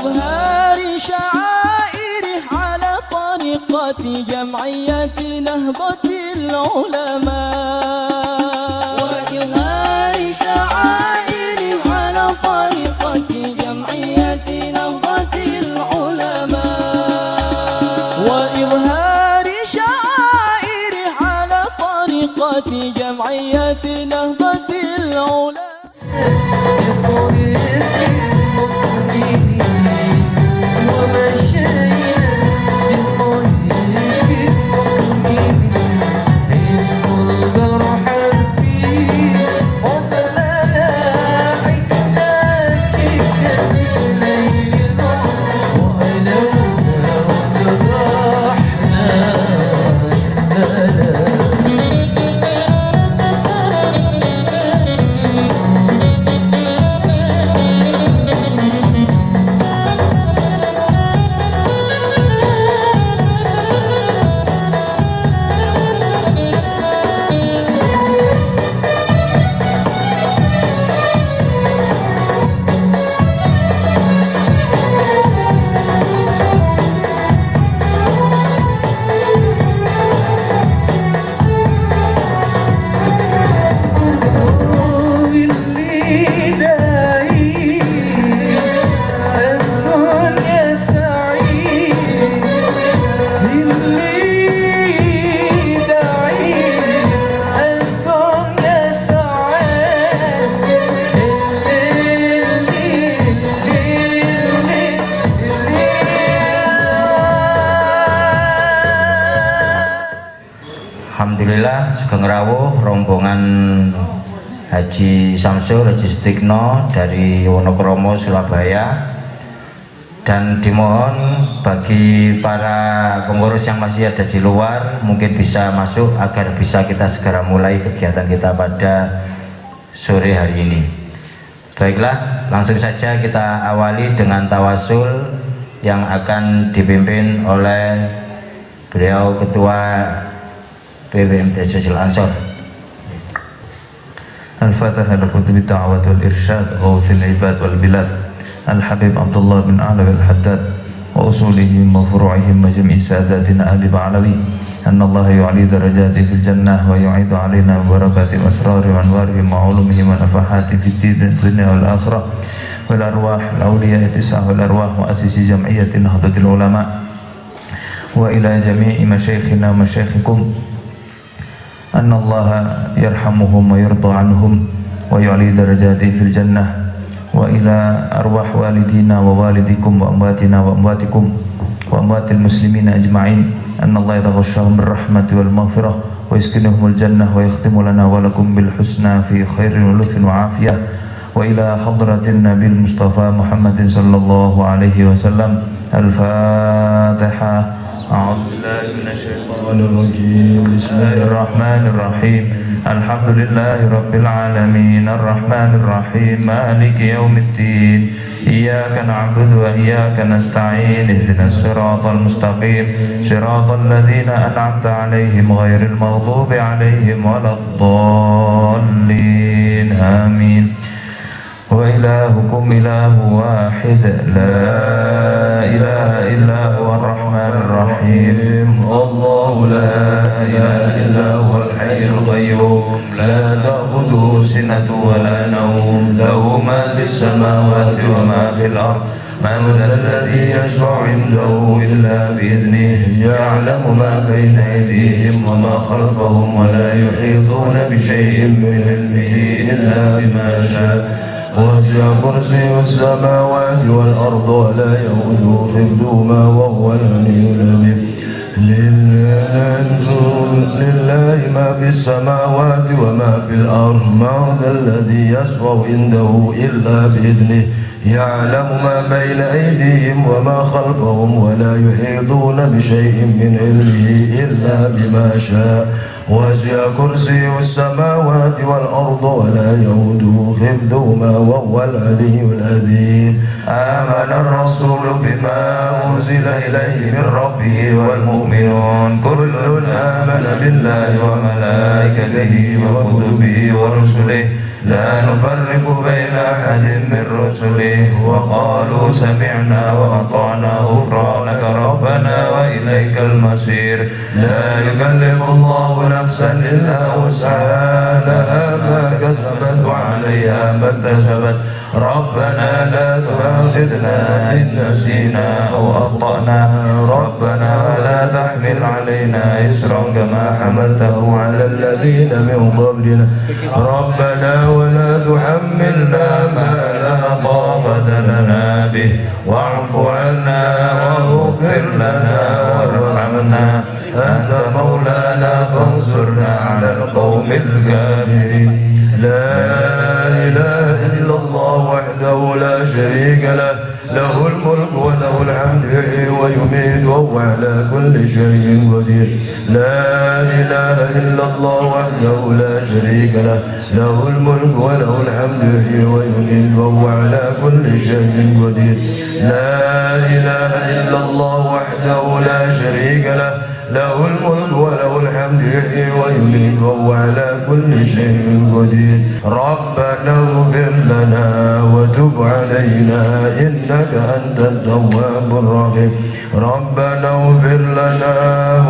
وإظهار شعائره على طريقة جمعية نهضة العلماء. وإظهار شعائره على طريقة جمعية نهضة العلماء. وإظهار شعائره على طريقة جمعية نهضة العلماء. Alhamdulillah Sugeng Rawuh rombongan Haji Samsul Haji Sutikno dari Wonokromo Surabaya, dan dimohon bagi para pengurus yang masih ada di luar mungkin bisa masuk agar bisa kita segera mulai kegiatan kita pada sore hari ini. Baiklah, langsung saja kita awali dengan tawasul yang akan dipimpin oleh beliau Ketua PBMT Sosial Ansor. Al-Fatihah ala kutubi da'wat wal irsyad ghawthil ibad wal bilad Al-Habib Abdullah bin Alawi al-Haddad wa usulihim wa furu'ihim wa jami'i sadatina ahli ba'alawi anna Allah yu'ali darajati fil jannah wa yu'idu alina barakati wa asrari wa anwarihim wa ulumihim wa nafahati fid dunya wal akhirah wal arwah al-awliya itisah wal arwah wa asisi jam'iyyati nahdlatul ulama wa ila jami'i masyayikhina wa masyayikhikum أن الله يرحمهم ويرضى عنهم ويعلي درجاتهم في الجنة وإلى أرواح والدينا ووالدكم وأمواتنا وأمواتكم وأموات المسلمين أجمعين أن الله يتغشاهم بالرحمة والمغفرة ويسكنهم الجنة ويختم لنا ولكم بالحسنى في خير ولطف وعافية وإلى حضرة النبي المصطفى محمد صلى الله عليه وسلم. الفاتحة. أعوذ بالله من الشيطان الرجيم. بسم الله الرحمن الرحيم. الحمد لله رب العالمين الرحمن الرحيم مالك يوم الدين إياك نعبد وإياك نستعين اهدنا الصراط المستقيم صراط الذين أنعمت عليهم غير المغضوب عليهم ولا الضالين آمين. وإلهكم إله واحد لا إله إلا هو الرحمن الرحيم. الله لا إله إلا هو الحي القيوم لا تأخذه سنة ولا نوم له ما في السماوات وما في الأرض من ذا الذي يشفع عنده إلا بإذنه يعلم ما بين أيديهم وما خلفهم ولا يحيطون بشيء من علمه إلا بما شاء وسع كرسيه السماوات والأرض ولا يؤوده حفظهما وهو العلي العظيم. لله ما في السماوات وما في الأرض من ذا الذي يشفع عنده إلا بإذنه يعلم ما بين أيديهم وما خلفهم ولا يحيطون بشيء من علمه إلا بما شاء وسع كرسيه السماوات والأرض ولا يؤوده حفظهما وهو العلي العظيم. آمن الرسول بما أنزل إليه من ربه والمؤمنون كل آمن بالله وملائكته وكتبه ورسله لا نفرق بين أحد من رسله وقالوا سمعنا وأطعنا غفرانك ربنا وإليك المصير لا يكلف الله نفسا إلا وسعها لها ما كسبت وعليها ما اكتسبت ربنا لا تؤاخذنا إن نسينا أو أخطأنا ربنا ولا تحمل علينا إصرا كما حملته على الذين من قبلنا ربنا ولا تحملنا ما لا طاقة لنا به واعف عنا واغفر لنا وارحمنا أنت مولانا فانصرنا على القوم الكافرين لا إله إلا الله وحده لا شريك له له الملك وله الحمد يحيي ويميت وهو على كل شيء قدير لا إله إلا الله وحده لا شريك له له الملك وله الحمد يحيي ويميت وهو على كل شيء قدير لا إله إلا الله وحده لا شريك له له الملك وله الحمد يحيي ويميت وهو على كل شيء قدير ربنا اغفر لنا وتب علينا إنك أنت التواب الرحيم ربنا اغفر لنا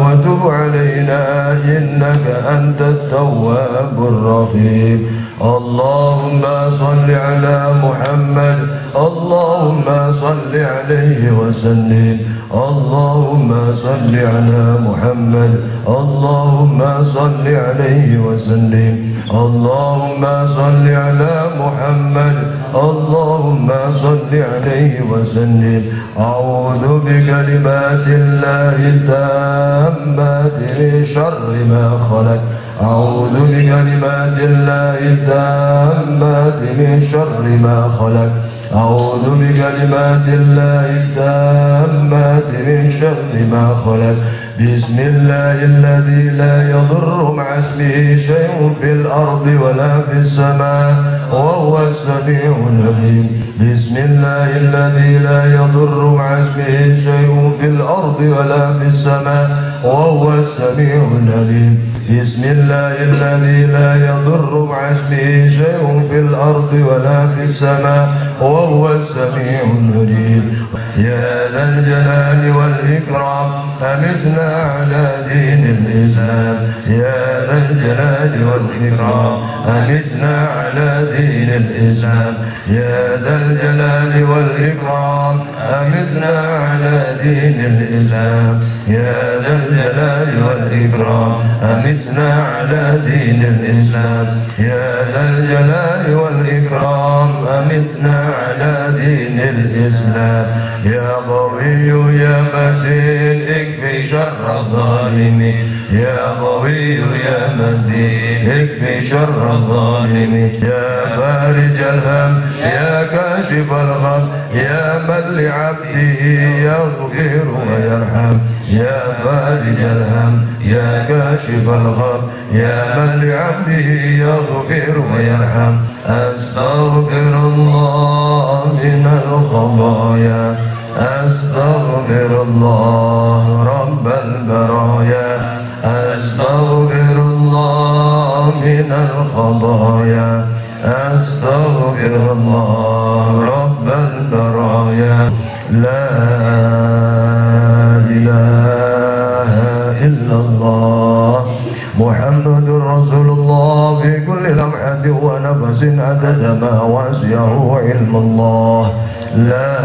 وتب علينا إنك أنت التواب الرحيم اللهم صل على محمد اللهم صل عليه وسلم اللهم صل على محمد اللهم صل عليه وسلم اللهم صل على محمد اللهم صل عليه وسلم أعوذ بكلمات الله التامات من شر ما خلق أعوذ بكلمات الله التامات من شر ما خلق أعوذ بكلمات الله التامات من شر ما خلق بسم الله الذي لا يضر مع اسمه شيء في الأرض ولا في السماء وهو السميع العليم بسم الله الذي لا يضر مع اسمه شيء في الأرض ولا في السماء وهو السميع العليم بسم الله الذي لا يضر مع اسمه شيء في الأرض ولا في السماء وهو السميع العليم يا ذا الجلال والإكرام أمتنا على دين الإسلام يا ذا الجلال والإكرام أمتنا على دين الإسلام يا ذا الجلال والإكرام أمتنا على دين الإسلام يا ذا الجلال والإكرام أمتنا على دين الإسلام يا ذا الجلال والإكرام أمتنا على دين الإسلام يا قوي يا متين اكفي شر الظالمين يا قوي يا متين اكفي شر الظالمين يا فارج الهم يا كاشف الغم يا من لعبده يغفر ويرحم يا فارج الهم يا كاشف الغم يا من لعبده يغفر ويرحم أستغفر الله من الخطايا أستغفر الله رب البرايا أستغفر الله من الخطايا أستغفر الله رب البرايا لا إله إلا الله محمد رسول الله في كل لمحة ونفس عدد ما وسعه علم الله لا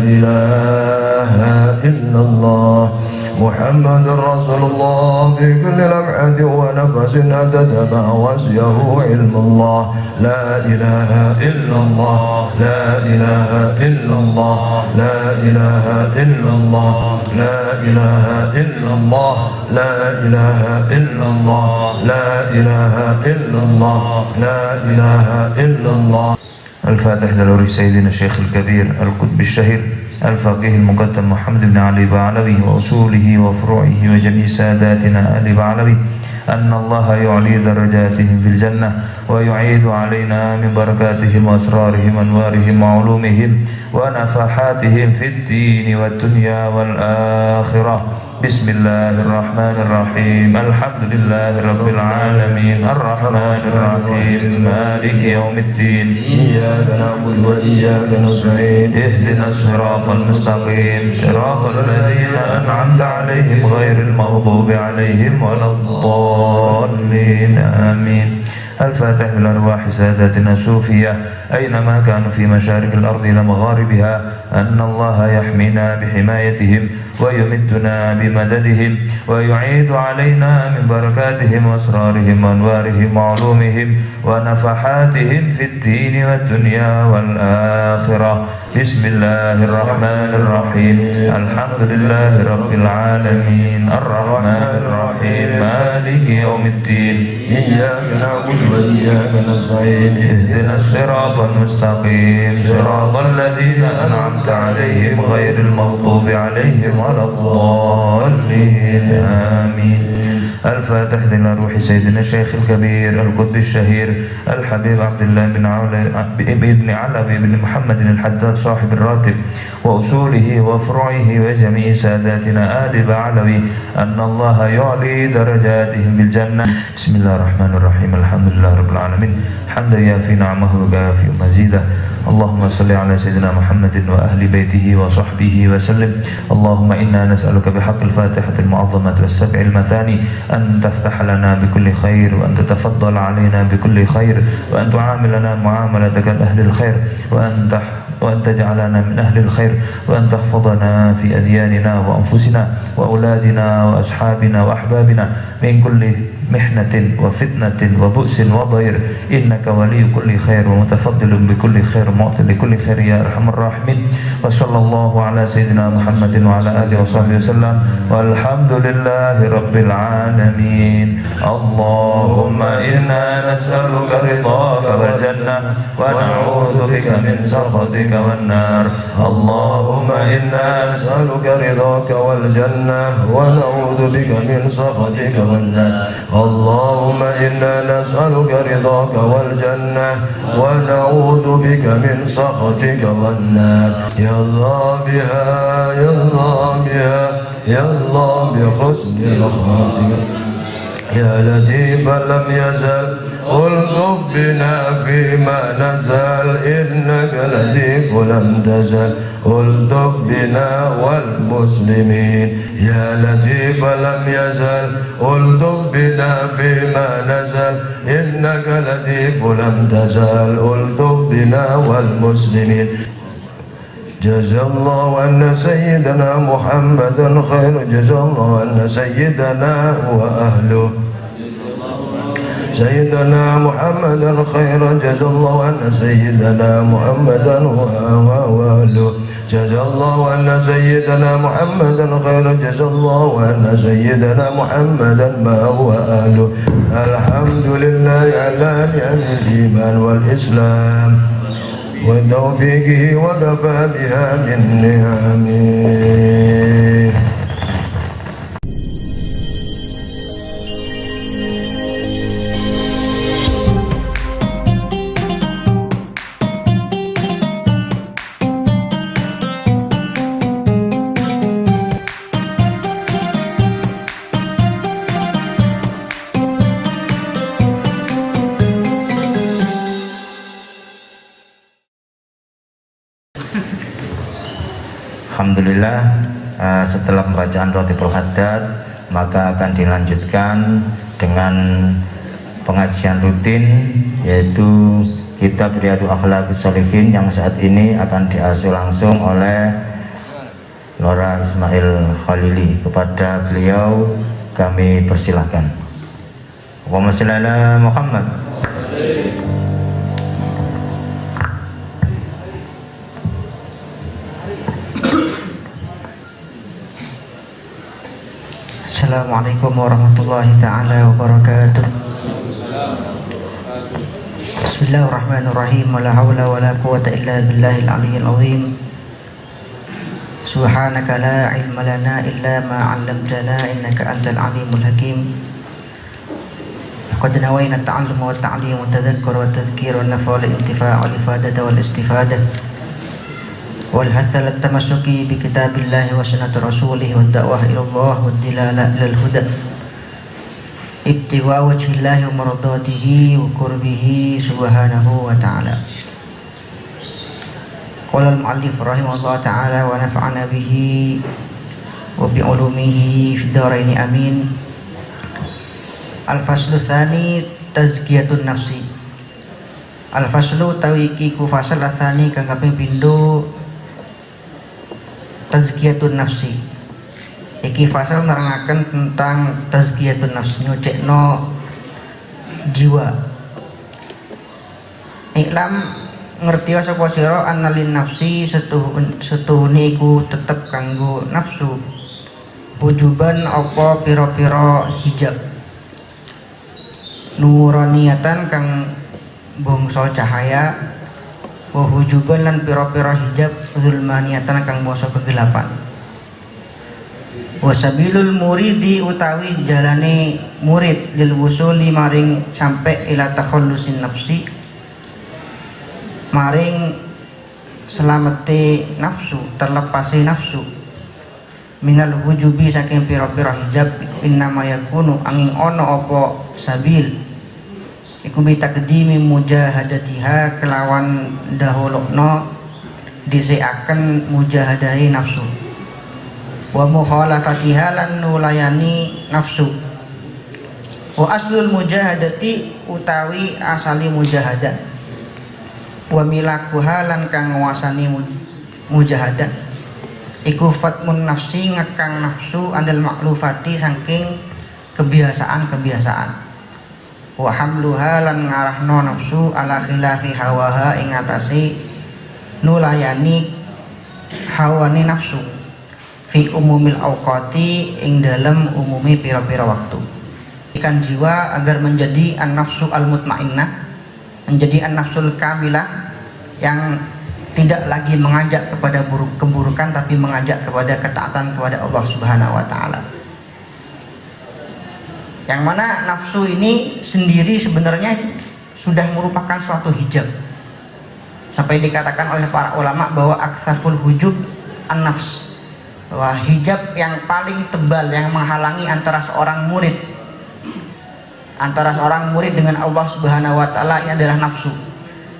إله إلا الله محمد رسول الله في كل لمحة ونفس عدد ما وسعه علم الله لا إله إلا الله لا إله إلا الله لا إله إلا الله لا إله إلا الله لا إله إلا الله لا إله إلا الله لا إله إلا الله. الفاتح للوري سيدنا الشيخ الكبير القطب الشهير الفقيه المقدم محمد بن علي بعلوي وأصوله وفروعه وجميع ساداتنا آل بعلوي أن الله يعلي درجاتهم في الجنة ويعيد علينا من بركاتهم وأسرارهم وأنوارهم وعلومهم ونفحاتهم في الدين والدنيا والآخرة بسم الله الرحمن الرحيم الحمد لله رب العالمين الرحمن الرحيم مالك يوم الدين إياك نعبد وإياك نستعين اهدنا الصراط المستقيم صراط الذين أنعمت عليهم غير المغضوب عليهم ولا الضالين آمين. الفاتح للأرواح سادتنا الصوفية أينما كانوا في مشارق الأرض لمغاربها أن الله يحمينا بحمايتهم ويمدنا بمددهم ويعيد علينا من بركاتهم وأسرارهم وأنوارهم وعلومهم ونفحاتهم في الدين والدنيا والآخرة. بسم الله الرحمن الرحيم الحمد لله رب العالمين الرحمن الرحيم مالك يوم الدين إياك نعبد وإياك نستعين اهدنا الصراط المستقيم صراط الذين أنعمت عليهم غير المغضوب عليهم ولا الضالين آمين. الفاتح إلى روح سيدنا الشيخ الكبير القطب الشهير الحبيب عبد الله بن علوي بن محمد الحداد صاحب الراتب وأصوله وفروعه وجميع ساداتنا آل بعلوي أن الله يعلي درجاتهم بالجنة. بسم الله الرحمن الرحيم الحمد لله رب العالمين حمدا يافي نعمه ويكافئ مزيدا. اللهم صل على سيدنا محمد وأهل بيته وصحبه وسلم. اللهم إنا نسألك بحق الفاتحة المعظمة والسبع المثاني أن تفتح لنا بكل خير وأن تتفضل علينا بكل خير وأن تعاملنا معاملتك لأهل الخير وأن تجعلنا من أهل الخير وأن تحفظنا في أدياننا وأنفسنا وأولادنا وأصحابنا وأحبابنا من كل محنة وفتنة وبؤس وضير إنك ولي كل خير ومتفضل بكل خير معطي لكل خير يا أرحم الراحمين. وصلى الله على سيدنا محمد وعلى آله وصحبه وسلم والحمد لله رب العالمين. اللهم إنا نسألك رضاك والجنة ونعوذ بك من سخطك والنار. اللهم إنا نسألك رضاك والجنة ونعوذ بك من سخطك والنار. اللهم إنا نسألك رضاك والجنة ونعوذ بك من سخطك والنار. يا الله بها يا الله بها يا الله بحسن الخاتمة يا لطيفا لم يزل الطف بنا فيما نزل إنك لطيف لم تزل الطف بنا والمسلمين يا لطيف لم يزل الطف بنا فيما نزل إنك لطيف لم تزل الطف بنا والمسلمين. جزا الله أن سيدنا محمدا خير جزا الله أن سيدنا وأهله سيدنا محمدا خير جزا الله أن سيدنا محمدا وأهله جزا الله أن سيدنا محمدا خير جزا الله أن سيدنا محمدا ما هو أهله. الحمد لله على نعم الإيمان والإسلام وتوفيقه وكفى بها من نعمه. Alhamdulillah, setelah pembacaan Ratibul Haddad maka akan dilanjutkan dengan pengajian rutin yaitu kitab Riyadhul Akhlaqis Sholihin yang saat ini akan diasuh langsung oleh Lora Ismail Khalili. Kepada beliau kami persilahkan. Allahumma shalli ala Muhammad. Assalamualaikum warahmatullahi ta'ala wabarakatuh. Bismillahirrahmanirrahim. Wa la hawla wa la quwwata illa billahil aliyyil azim. Subhanaka la ilma lana illa ma 'allamtana innaka antal alimul hakim. Qad nawayna at-ta'allum wa at-ta'lim wa at-tadhakkur wa at-tadhkir wa an-nafa' wal intifa' wal ifadata wal istifadah. والحث على التمسك بكتاب الله وسنة رسوله والدعوة إلى الله والدلالة إلى الهدى ابتغاء وجه الله ومرضاته وقربه سبحانه وتعالى. قال المؤلف رحمه الله تعالى ونفعنا به وبعلومه في الدارين آمين. Al-faslu tsani tazkiyatun nafsi. Al-faslu tawiki ku fasal asani kang kaping pindho tazkiyatun nafsi. Iki fasal nerangaken tentang tazkiyatun nafsi, nyucikno jiwa. Iklam ngerti sapa sira annalin nafsi setuhune iku tetep kanggo nafsu. Wujuban apa pira-pira hijab. Nuraniyatan kang bangsa cahaya, wa hujuban lan pira-pira hijab zulmaniyatan kang bangsa kegelapan. Wa sabilul muridi utawi jalane murid lil wusuli maring sampai ila takhallusin nafsi, maring selamete nafsu, terlepasi nafsu minal hujubi saking pira-pira hijab. Innama yakunu angin ono apa sabil iku bitakdimi mujahadatiha kelawan dahulukno dhisikaken mujahadahi nafsu wa mukhalafatiha lan nulayani nafsu. Wa aslul mujahadati utawi asali mujahadah wa milakuha lan kang nguasani mujahadah iku fatmun nafsi ngekang nafsu andal maklufati saking kebiasaan-kebiasaan. Wa hamluha lan ngarahno nafsu ala khilafi hawaha ing atase nulayani hawani nafsu fi umumil awqati ing dalam umumi pira-pira waktu. Ikan jiwa agar menjadi an-nafsu al-mutmainnah, menjadi an-nafsul kamilah yang tidak lagi mengajak kepada keburukan tapi mengajak kepada ketaatan kepada Allah Subhanahu wa taala. Yang mana nafsu ini sendiri sebenarnya sudah merupakan suatu hijab. Sampai dikatakan oleh para ulama bahwa aksaful hujub an-nafs, bahwa hijab yang paling tebal yang menghalangi antara seorang murid dengan Allah Subhanahu wa taala ini adalah nafsu.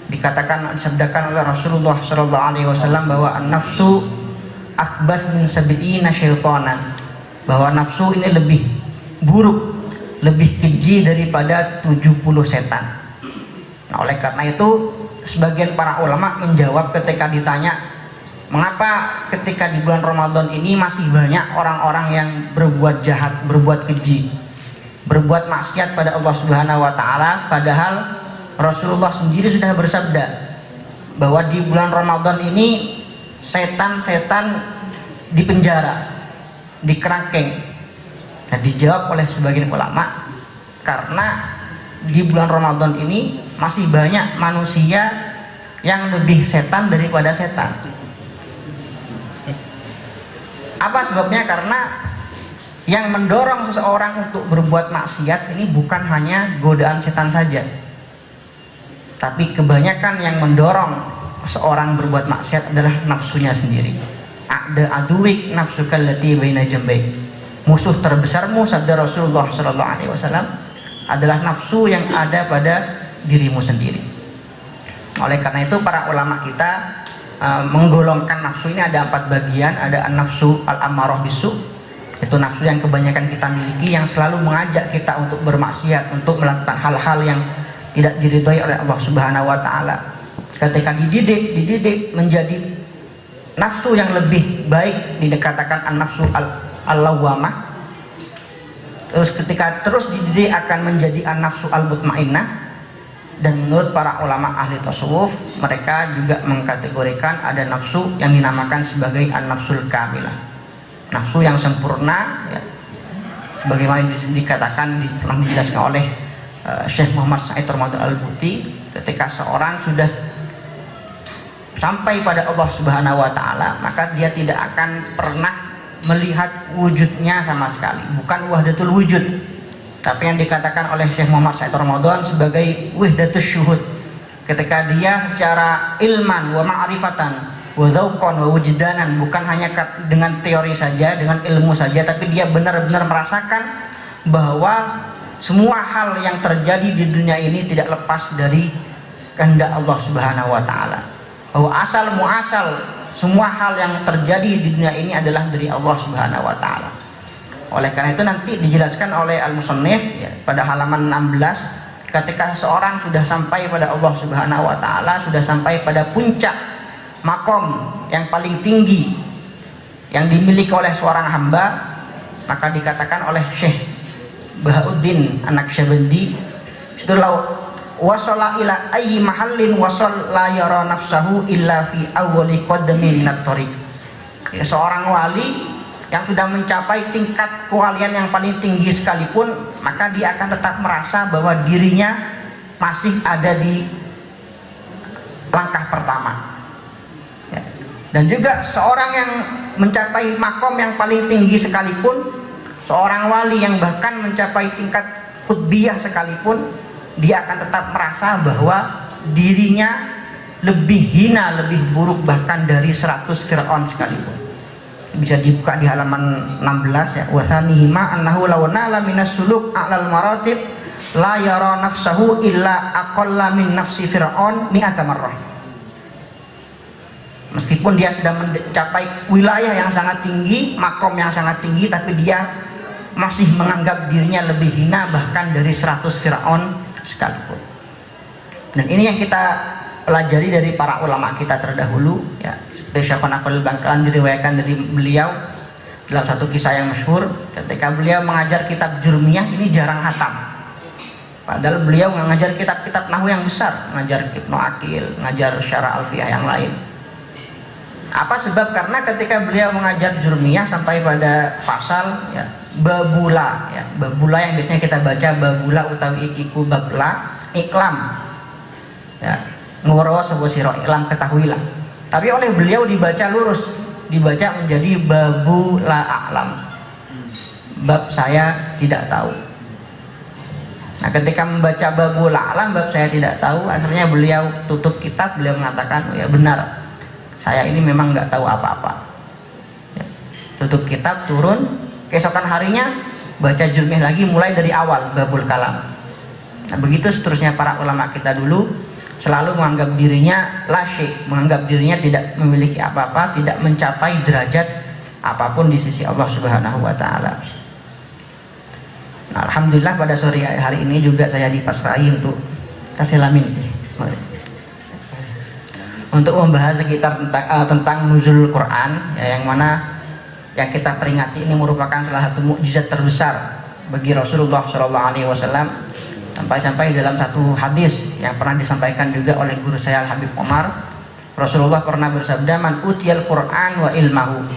Disabdakan oleh Rasulullah sallallahu alaihi wasallam bahwa an-nafsu akhbath min sab'ina syaitanan, bahwa nafsu ini lebih buruk, lebih keji daripada 70 setan. Nah, oleh karena itu sebagian para ulama menjawab ketika ditanya mengapa ketika di bulan Ramadan ini masih banyak orang-orang yang berbuat jahat, berbuat keji, berbuat maksiat pada Allah Subhanahu wa taala, padahal Rasulullah sendiri sudah bersabda bahwa di bulan Ramadan ini setan-setan dipenjara, dikerangkeng. Nah, dijawab oleh sebagian ulama karena di bulan Ramadan ini masih banyak manusia yang lebih setan daripada setan. Apa sebabnya? Karena yang mendorong seseorang untuk berbuat maksiat ini bukan hanya godaan setan saja, tapi kebanyakan yang mendorong seorang berbuat maksiat adalah nafsunya sendiri. Ada aduwik nafsukal lati baina jambayk. Musuh terbesarmu, sabda Rasulullah sallallahu alaihi wasallam, adalah nafsu yang ada pada dirimu sendiri. Oleh karena itu para ulama kita menggolongkan nafsu ini ada 4 bagian. Ada an-nafsu al-ammarah bisu, itu nafsu yang kebanyakan kita miliki, yang selalu mengajak kita untuk bermaksiat, untuk melakukan hal-hal yang tidak diridhoi oleh Allah Subhanahu wa taala. Ketika dididik menjadi nafsu yang lebih baik, dikatakan an-nafsu al-lawwamah. Terus ketika terus dididik akan menjadi an-nafsu al-mutmainnah. Dan menurut para ulama ahli tasawuf, mereka juga mengkategorikan ada nafsu yang dinamakan sebagai an-nafsul kamilah, nafsu yang sempurna, ya. Bagaimana dikatakan, pernah dijelaskan oleh Syekh Muhammad Said Ramadan Al-Buti, ketika seorang sudah sampai pada Allah Subhanahu wa taala, maka dia tidak akan pernah melihat wujudnya sama sekali, bukan wahdatul wujud, tapi yang dikatakan oleh Syekh Muhammad Said Ramadan sebagai wahdatus syuhud, ketika dia secara ilman wa ma'rifatan wa dzauqan wa wujdanan, bukan hanya dengan teori saja, dengan ilmu saja, tapi dia benar-benar merasakan bahwa semua hal yang terjadi di dunia ini tidak lepas dari kehendak Allah Subhanahu wa taala. Bahwa asal muasal semua hal yang terjadi di dunia ini adalah dari Allah Subhanahu wa taala. Oleh karena itu nanti dijelaskan oleh al-musannif ya, pada halaman 16, ketika seorang sudah sampai pada Allah Subhanahu wa taala, sudah sampai pada puncak makom yang paling tinggi yang dimiliki oleh seorang hamba, maka dikatakan oleh Syekh Bahauddin An-Naqsyabandi, setelah wasala ila ayyi mahallin wasal la yara nafsahu illa fi awwali qadami minat thariq. Ya, seorang wali yang sudah mencapai tingkat kewalian yang paling tinggi sekalipun, maka dia akan tetap merasa bahwa dirinya masih ada di langkah pertama. Ya. Dan juga seorang yang mencapai makom yang paling tinggi sekalipun, seorang wali yang bahkan mencapai tingkat qutbiyah sekalipun, dia akan tetap merasa bahwa dirinya lebih hina, lebih buruk bahkan dari 100 Fir'aun sekalipun. Bisa dibuka di halaman 16 ya. Wasanihima annahu law nala minas suluk a'lal maratib la yara nafsahu illa aqalla min nafsi Fir'aun mi'ata marrah. Meskipun dia sudah mencapai wilayah yang sangat tinggi, makom yang sangat tinggi, tapi dia masih menganggap dirinya lebih hina bahkan dari 100 Fir'aun sekalipun. Dan ini yang kita pelajari dari para ulama kita terdahulu ya. Seperti Syekhona Khalil Bangkalan diriwayatkan dari beliau dalam satu kisah yang masyhur, ketika beliau mengajar kitab Jurmiyah ini jarang hatam. Padahal beliau mengajar kitab-kitab nahwu yang besar, mengajar Ibnu Aqil, mengajar Syarah Alfiyah yang lain. Apa sebab? Karena ketika beliau mengajar Jurmiyah sampai pada fasal ya, babula ya, babula yang biasanya kita baca babula utawi ikiku babla iklam ya, ngoro sebuah siro iklam ketahuilah, tapi oleh beliau dibaca lurus, dibaca menjadi babula a'lam, bab saya tidak tahu. Nah, ketika membaca babula a'lam, bab saya tidak tahu, akhirnya beliau tutup kitab, beliau mengatakan ya benar, saya ini memang nggak tahu apa-apa ya. Tutup kitab, turun. Keesokan harinya baca Jurmiyah lagi mulai dari awal babul kalam. Nah, begitu seterusnya para ulama kita dulu selalu menganggap dirinya lasyik, menganggap dirinya tidak memiliki apa-apa, tidak mencapai derajat apapun di sisi Allah Subhanahu wa taala. Nah, alhamdulillah pada sore hari ini juga saya dipasrahi untuk kasih lamin untuk membahas sekitar tentang nuzul Quran ya, yang mana yang kita peringati ini merupakan salah satu mukjizat terbesar bagi Rasulullah SAW. Sampai-sampai dalam satu hadis yang pernah disampaikan juga oleh guru saya Al Habib Omar, Rasulullah pernah bersabda, man utiyal Quran wa ilmahu,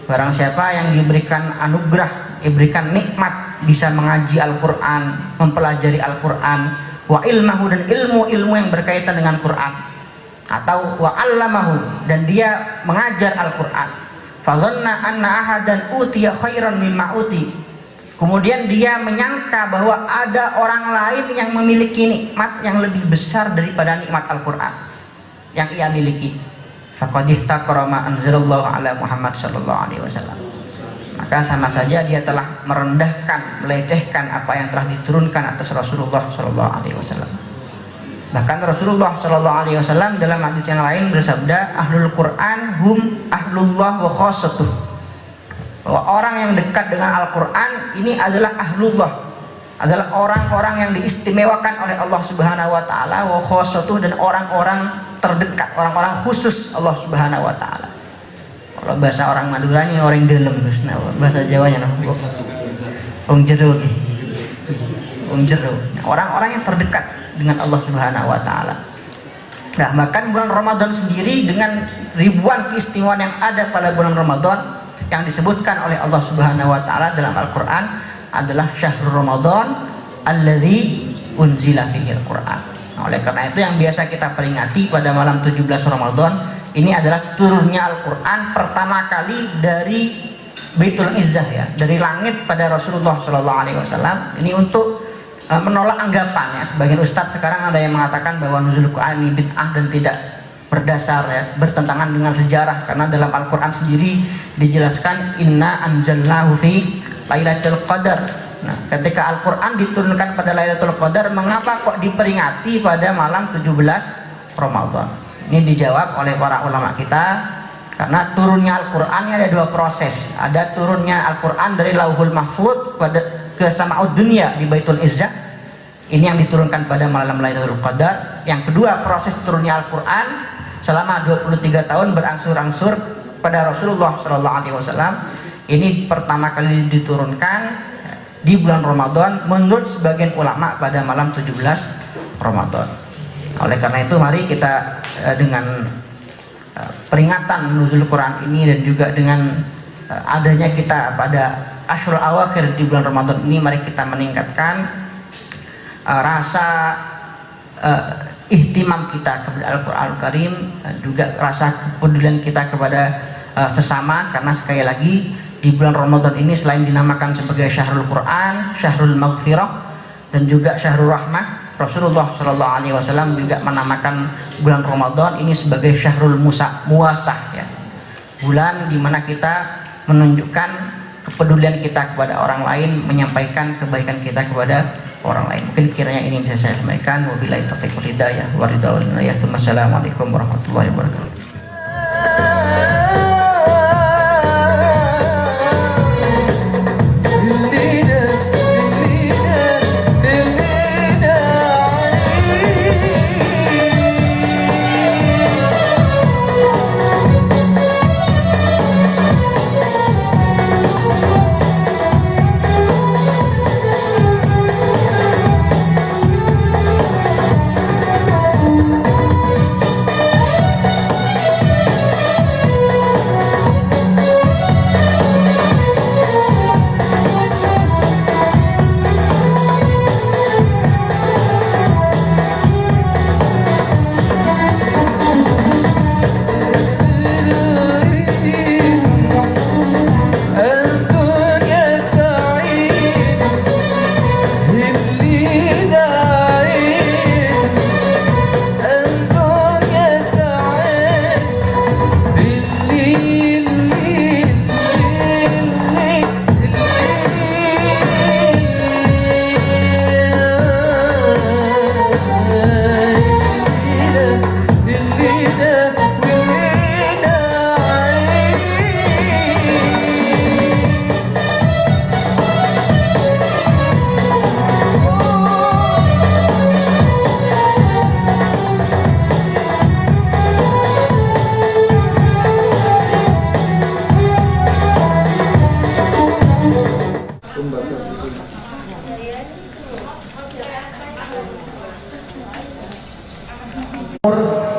barang siapa yang diberikan anugerah, diberikan nikmat bisa mengaji Al-Quran, mempelajari Al-Quran, wa ilmahu, dan ilmu-ilmu yang berkaitan dengan Quran, atau wa allamahu, dan dia mengajar Al-Quran, fadhanna anna ahadan utiya khairan mimma uti, kemudian dia menyangka bahwa ada orang lain yang memiliki nikmat yang lebih besar daripada nikmat Al-Quran yang ia miliki, faqad ihtaqara ma anzalallahu ala Muhammad sallallahu alaihi wasallam, maka sama saja dia telah merendahkan, melecehkan apa yang telah diturunkan atas Rasulullah sallallahu alaihi wasallam. Bahkan Rasulullah Shallallahu Alaihi Wasallam dalam hadis yang lain bersabda, ahlul Quran hum ahlullah wa khossatuh, bahwa orang yang dekat dengan Al-Quran ini adalah ahlullah, adalah orang-orang yang diistimewakan oleh Allah Subhanahu Wa Taala, wa khossatuh, dan orang-orang terdekat, orang-orang khusus Allah Subhanahu Wa Taala. Kalau bahasa orang Madura ini orang dalam, bahasa Jawanya wong jero, orang-orang yang terdekat dengan Allah Subhanahu wa taala. Nah, bahkan bulan Ramadan sendiri dengan ribuan keistimewaan yang ada pada bulan Ramadan yang disebutkan oleh Allah Subhanahu wa taala dalam Al-Qur'an adalah syahrul Ramadan alladzi unzila fihi al-Qur'an. Nah, oleh karena itu yang biasa kita peringati pada malam 17 Ramadan ini adalah turunnya Al-Qur'an pertama kali dari Baitul Izzah ya, dari langit pada Rasulullah sallallahu alaihi wasallam. Ini untuk menolak anggapan ya, sebagian ustadz sekarang ada yang mengatakan bahwa nuzul Quran ini bid'ah dan tidak berdasar ya, bertentangan dengan sejarah, karena dalam Al-Qur'an sendiri dijelaskan inna anzalnahu fi lailatul qadar. Nah, ketika Al-Qur'an diturunkan pada Lailatul Qadar, mengapa kok diperingati pada malam 17 Ramadan? Ini dijawab oleh para ulama kita, karena turunnya Al-Qur'an ada dua proses. Ada turunnya Al-Qur'an dari Lauhul Mahfuz ke Sama'ud Dunya di Baitul Izzah. Ini yang diturunkan pada malam Lailatul Qadar. Yang kedua, proses turunnya Al-Qur'an selama 23 tahun berangsur-angsur pada Rasulullah SAW. Ini pertama kali diturunkan di bulan Ramadan menurut sebagian ulama pada malam 17 Ramadan. Oleh karena itu mari kita dengan peringatan nuzul Quran ini dan juga dengan adanya kita pada Ashrul Awakhir di bulan Ramadan ini, mari kita meningkatkan rasa ihtimam kita kepada Al-Quran Al-Karim, juga rasa kepedulian kita kepada sesama, karena sekali lagi di bulan Ramadan ini selain dinamakan sebagai Syahrul Quran, Syahrul Maghfirah, dan juga Syahrul Rahmah, Rasulullah SAW juga menamakan bulan Ramadan ini sebagai Syahrul Muwasah ya. Bulan dimana kita menunjukkan kepedulian kita kepada orang lain, menyampaikan kebaikan kita kepada orang lain. Mungkin kiranya ini bisa saya sampaikan. Wabillahi taufiq wal hidayah. Wassalamualaikum warahmatullahi wabarakatuh.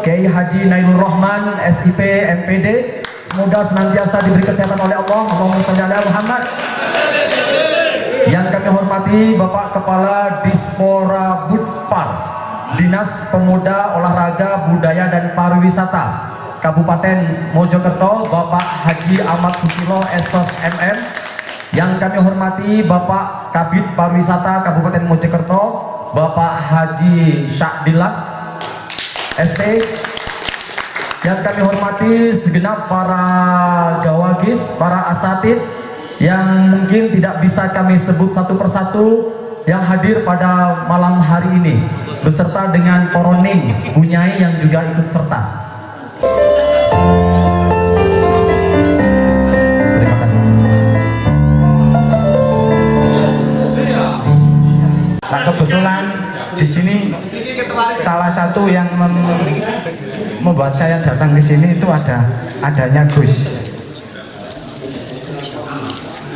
Kiai Haji Nailur Rahman SIP MPD, semoga senantiasa diberi kesehatan oleh Allah. Allahumma shalli ala Muhammad. Yang kami hormati Bapak Kepala Dispora Budpar, Dinas Pemuda, Olahraga, Budaya dan Pariwisata Kabupaten Mojokerto, Bapak Haji Ahmad Susilo SOS MM. Yang kami hormati Bapak Kabid Pariwisata Kabupaten Mojokerto, Bapak Haji Syakdillah ST. Yang kami hormati segenap para gawagis, para asatid yang mungkin tidak bisa kami sebut satu persatu yang hadir pada malam hari ini, beserta dengan Poroning Bunyai yang juga ikut serta. Terima kasih. Nah, kebetulan di sini salah satu yang membuat saya datang ke sini itu adanya Gus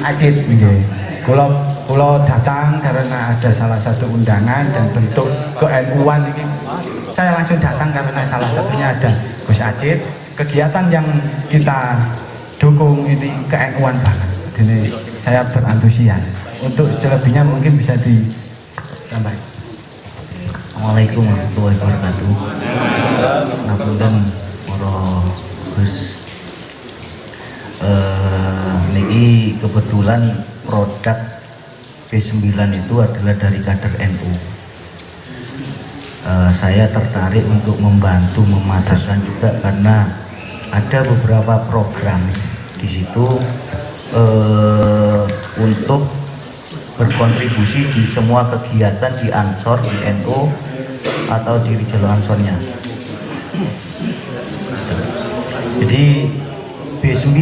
Acit. Kalau datang karena ada salah satu undangan dan bentuk ke-NU-an ini, saya langsung datang karena salah satunya ada Gus Acit. Kegiatan yang kita dukung ini ke-NU-an banget. Jadi saya berantusias. Untuk selebihnya mungkin bisa ditambahin. Assalamualaikum warahmatullahi wabarakatuh. Ngapunten para Gus. Niki kebetulan produk B9 itu adalah dari kader NU. saya tertarik untuk membantu memasarkan juga karena ada beberapa program di situ untuk berkontribusi di semua kegiatan di Ansor, di NU atau di Rijal Ansornya. Jadi B9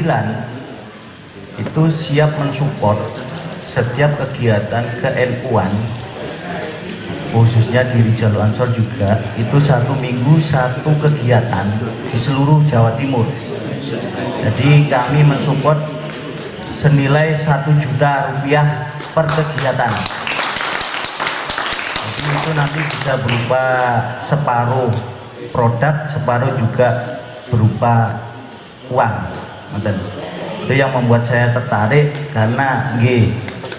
itu siap mensupport setiap kegiatan ke-NU-an, khususnya di Rijal Ansor juga, itu 1 minggu 1 kegiatan di seluruh Jawa Timur. Jadi kami mensupport senilai 1 juta rupiah per kegiatan. Jadi itu nanti bisa berupa separuh produk, separuh juga berupa uang. Itu yang membuat saya tertarik karena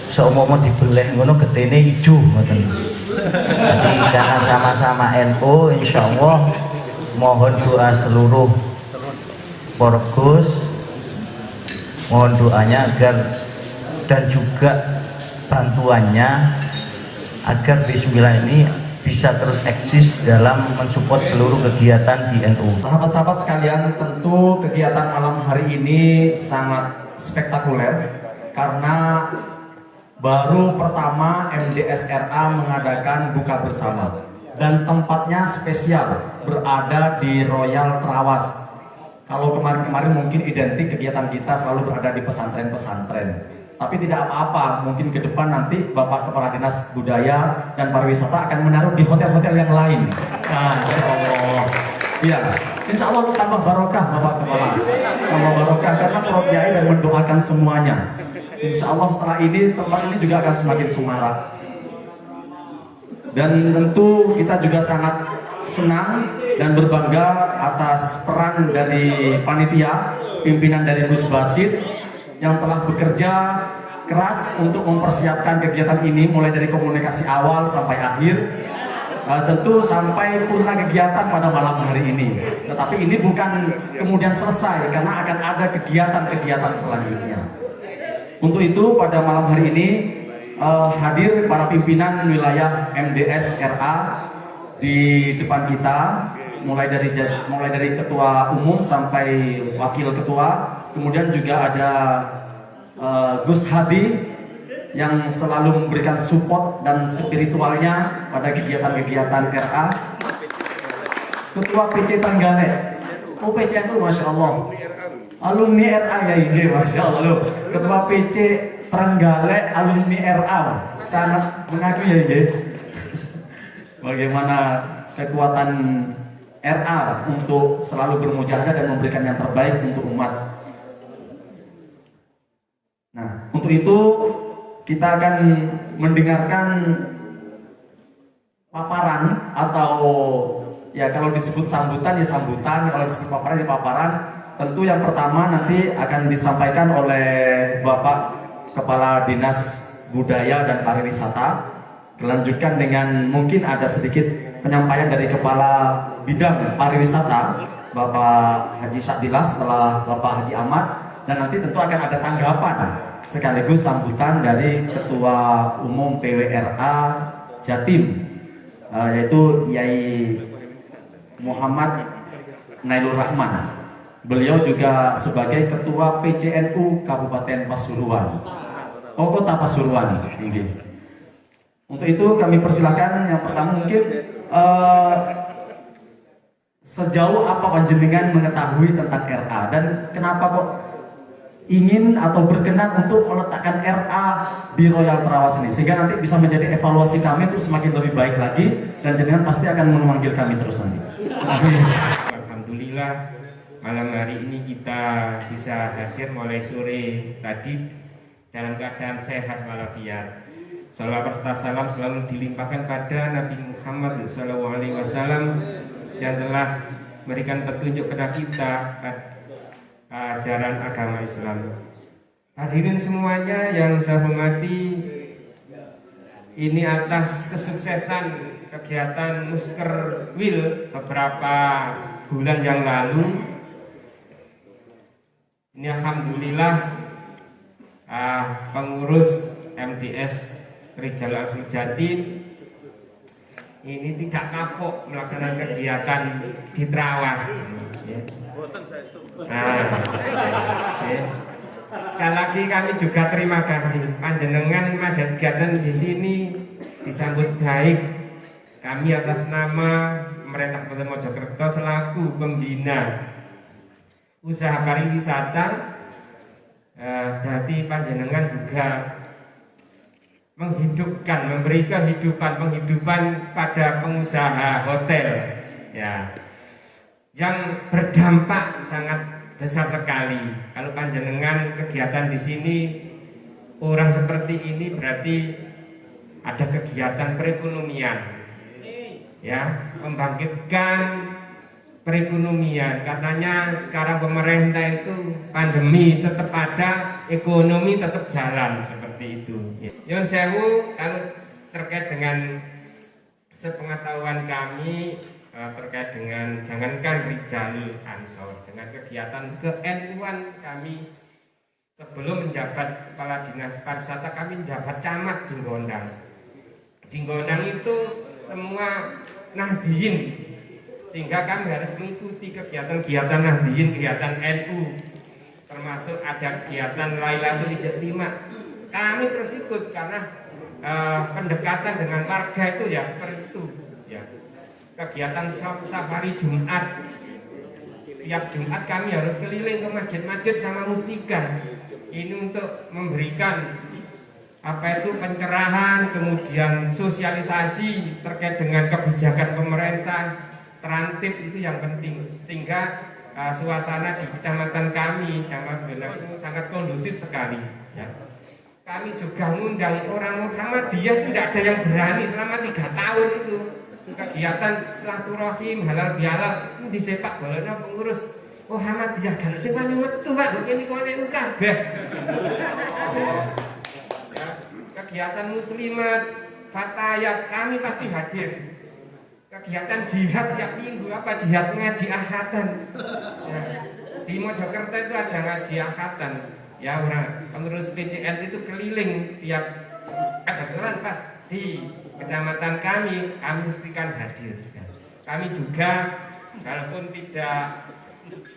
seumpama dibeleh ngono getene ijo. Jadi karena sama-sama NU, insya Allah mohon doa seluruh Porgus, mohon doanya agar dan juga bantuannya agar B9 ini bisa terus eksis dalam mensupport seluruh kegiatan di NU. Sahabat-sahabat sekalian, tentu kegiatan malam hari ini sangat spektakuler karena baru pertama MDSRA mengadakan buka bersama dan tempatnya spesial, berada di Royal Trawas. Kalau kemarin-kemarin mungkin identik kegiatan kita selalu berada di pesantren-pesantren, tapi tidak apa-apa, mungkin ke depan nanti Bapak Kepala Dinas Budaya dan Pariwisata akan menaruh di hotel-hotel yang lain. Nah, insya Allah, ya, insya Allah tambah barokah Bapak Kepala, tambah barokah karena Prof Yai dan mendoakan semuanya. Insya Allah setelah ini tempat ini juga akan semakin semarak. Dan tentu kita juga sangat senang dan berbangga atas peran dari panitia, pimpinan dari Gus Basit yang telah bekerja keras untuk mempersiapkan kegiatan ini mulai dari komunikasi awal sampai akhir, tentu sampai purna kegiatan pada malam hari ini. Tetapi ini bukan kemudian selesai karena akan ada kegiatan-kegiatan selanjutnya. Untuk itu pada malam hari ini hadir para pimpinan wilayah MDS RA di depan kita, mulai dari ketua umum sampai wakil ketua, kemudian juga ada Gus Hadi yang selalu memberikan support dan spiritualnya pada kegiatan-kegiatan RA, ketua PC Tangganek, PC itu Masya Allah, alumni RA ya ini Masya Allah loh. Ketua PC Trenggalek alumni RA, sangat mengaku ya ini. Bagaimana kekuatan RA untuk selalu bermujahadah dan memberikan yang terbaik untuk umat. Nah, untuk itu kita akan mendengarkan paparan atau ya kalau disebut sambutan ya sambutan, kalau disebut paparan ya paparan. Tentu yang pertama nanti akan disampaikan oleh Bapak Kepala Dinas Budaya dan Pariwisata. Dilanjutkan dengan mungkin ada sedikit penyampaian dari Kepala Bidang Pariwisata Bapak Haji Syadillah setelah Bapak Haji Ahmad, dan nanti tentu akan ada tanggapan sekaligus sambutan dari Ketua Umum PWRA Jatim, yaitu Yai Muhammad Nailur Rahman. Beliau juga sebagai Ketua PCNU Kabupaten Pasuruan, Kota Pasuruan. Untuk itu kami persilakan yang pertama mungkin sejauh apa panjenengan mengetahui tentang RA dan kenapa kok ingin atau berkenan untuk meletakkan RA di Royal Trawas ini, sehingga nanti bisa menjadi evaluasi kami untuk semakin lebih baik lagi dan jenengan pasti akan memanggil kami terus nanti. Alhamdulillah malam hari ini kita bisa hadir mulai sore tadi dalam keadaan sehat walafiat. Salawat serta salam selalu dilimpahkan pada Nabi Muhammad SAW yang telah memberikan petunjuk kepada kita ajaran agama Islam. Hadirin semuanya yang saya hormati, ini atas kesuksesan kegiatan Musker Wil beberapa bulan yang lalu. Ini alhamdulillah pengurus MDS Rijal Ansor Jatim ini tidak kapok melaksanakan kegiatan di Trawas. Ya. Ya. Sekali lagi kami juga terima kasih panjenengan ada kegiatan di sini disambut baik. Kami atas nama pemerintah Kabupaten Mojokerto selaku pembina usaha pariwisata, berarti panjenengan juga menghidupkan, memberi penghidupan pada pengusaha hotel, ya, yang berdampak sangat besar sekali. Kalau panjenengan kegiatan di sini orang seperti ini berarti ada kegiatan perekonomian, ya, membangkitkan perekonomian. Katanya sekarang pemerintah itu pandemi tetap ada, ekonomi tetap jalan, seperti itu. Nyun sewu, kalau terkait dengan sepengetahuan kami terkait dengan jangankan Rijalul Ansor, dengan kegiatan ke-NU-an kami sebelum menjabat kepala dinas pariwisata, kami menjabat camat Jinggondang. Jinggondang itu semua Nahdiyin, sehingga kami harus mengikuti kegiatan-kegiatan Nahdiyin, kegiatan NU, termasuk ada kegiatan Lailatul Ijtimah. Kami terus ikut karena pendekatan dengan warga itu ya seperti itu. Ya. Kegiatan safari Jumat, tiap Jumat kami harus keliling ke masjid-masjid sama mustika. Ini untuk memberikan apa itu pencerahan, kemudian sosialisasi terkait dengan kebijakan pemerintah. Terantip itu yang penting, sehingga suasana di kecamatan kami, Kecamatan Belang itu sangat kondusif sekali. Ya. Kami juga mengundang orang Muhammadiyah, tidak ada yang berani selama 3 tahun itu kegiatan silaturahim halal bihalal di sepak bola pengurus Muhammadiyah kan sing wani metu Pak, kene kene kabeh. Kegiatan muslimat, fatayat kami pasti hadir. Kegiatan jihad tiap minggu, apa jihad ngaji ahatan. Ya. Di Mojokerto itu ada ngaji ahatan. Ya, orang pengurus PCN itu keliling tiap kebetulan pas di kecamatan kami mestikan hadir. Kami juga walaupun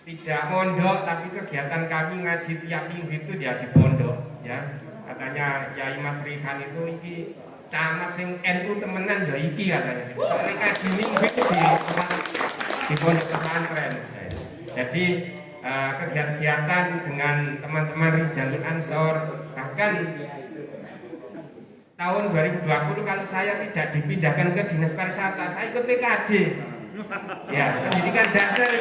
tidak mondok, tapi kegiatan kami ngaji tiap minggu itu ya di pondok. Ya, katanya Yai Mas Rihan itu iki camat sing NU temenan ya iki katanya. Soalnya ngaji minggu itu di pondok pesantren. Jadi kegiatan dengan teman-teman Rijalul Ansor, bahkan tahun 2020 kalau saya tidak dipindahkan ke dinas pariwisata, saya ikut PKD, ya, pendidikan dasar.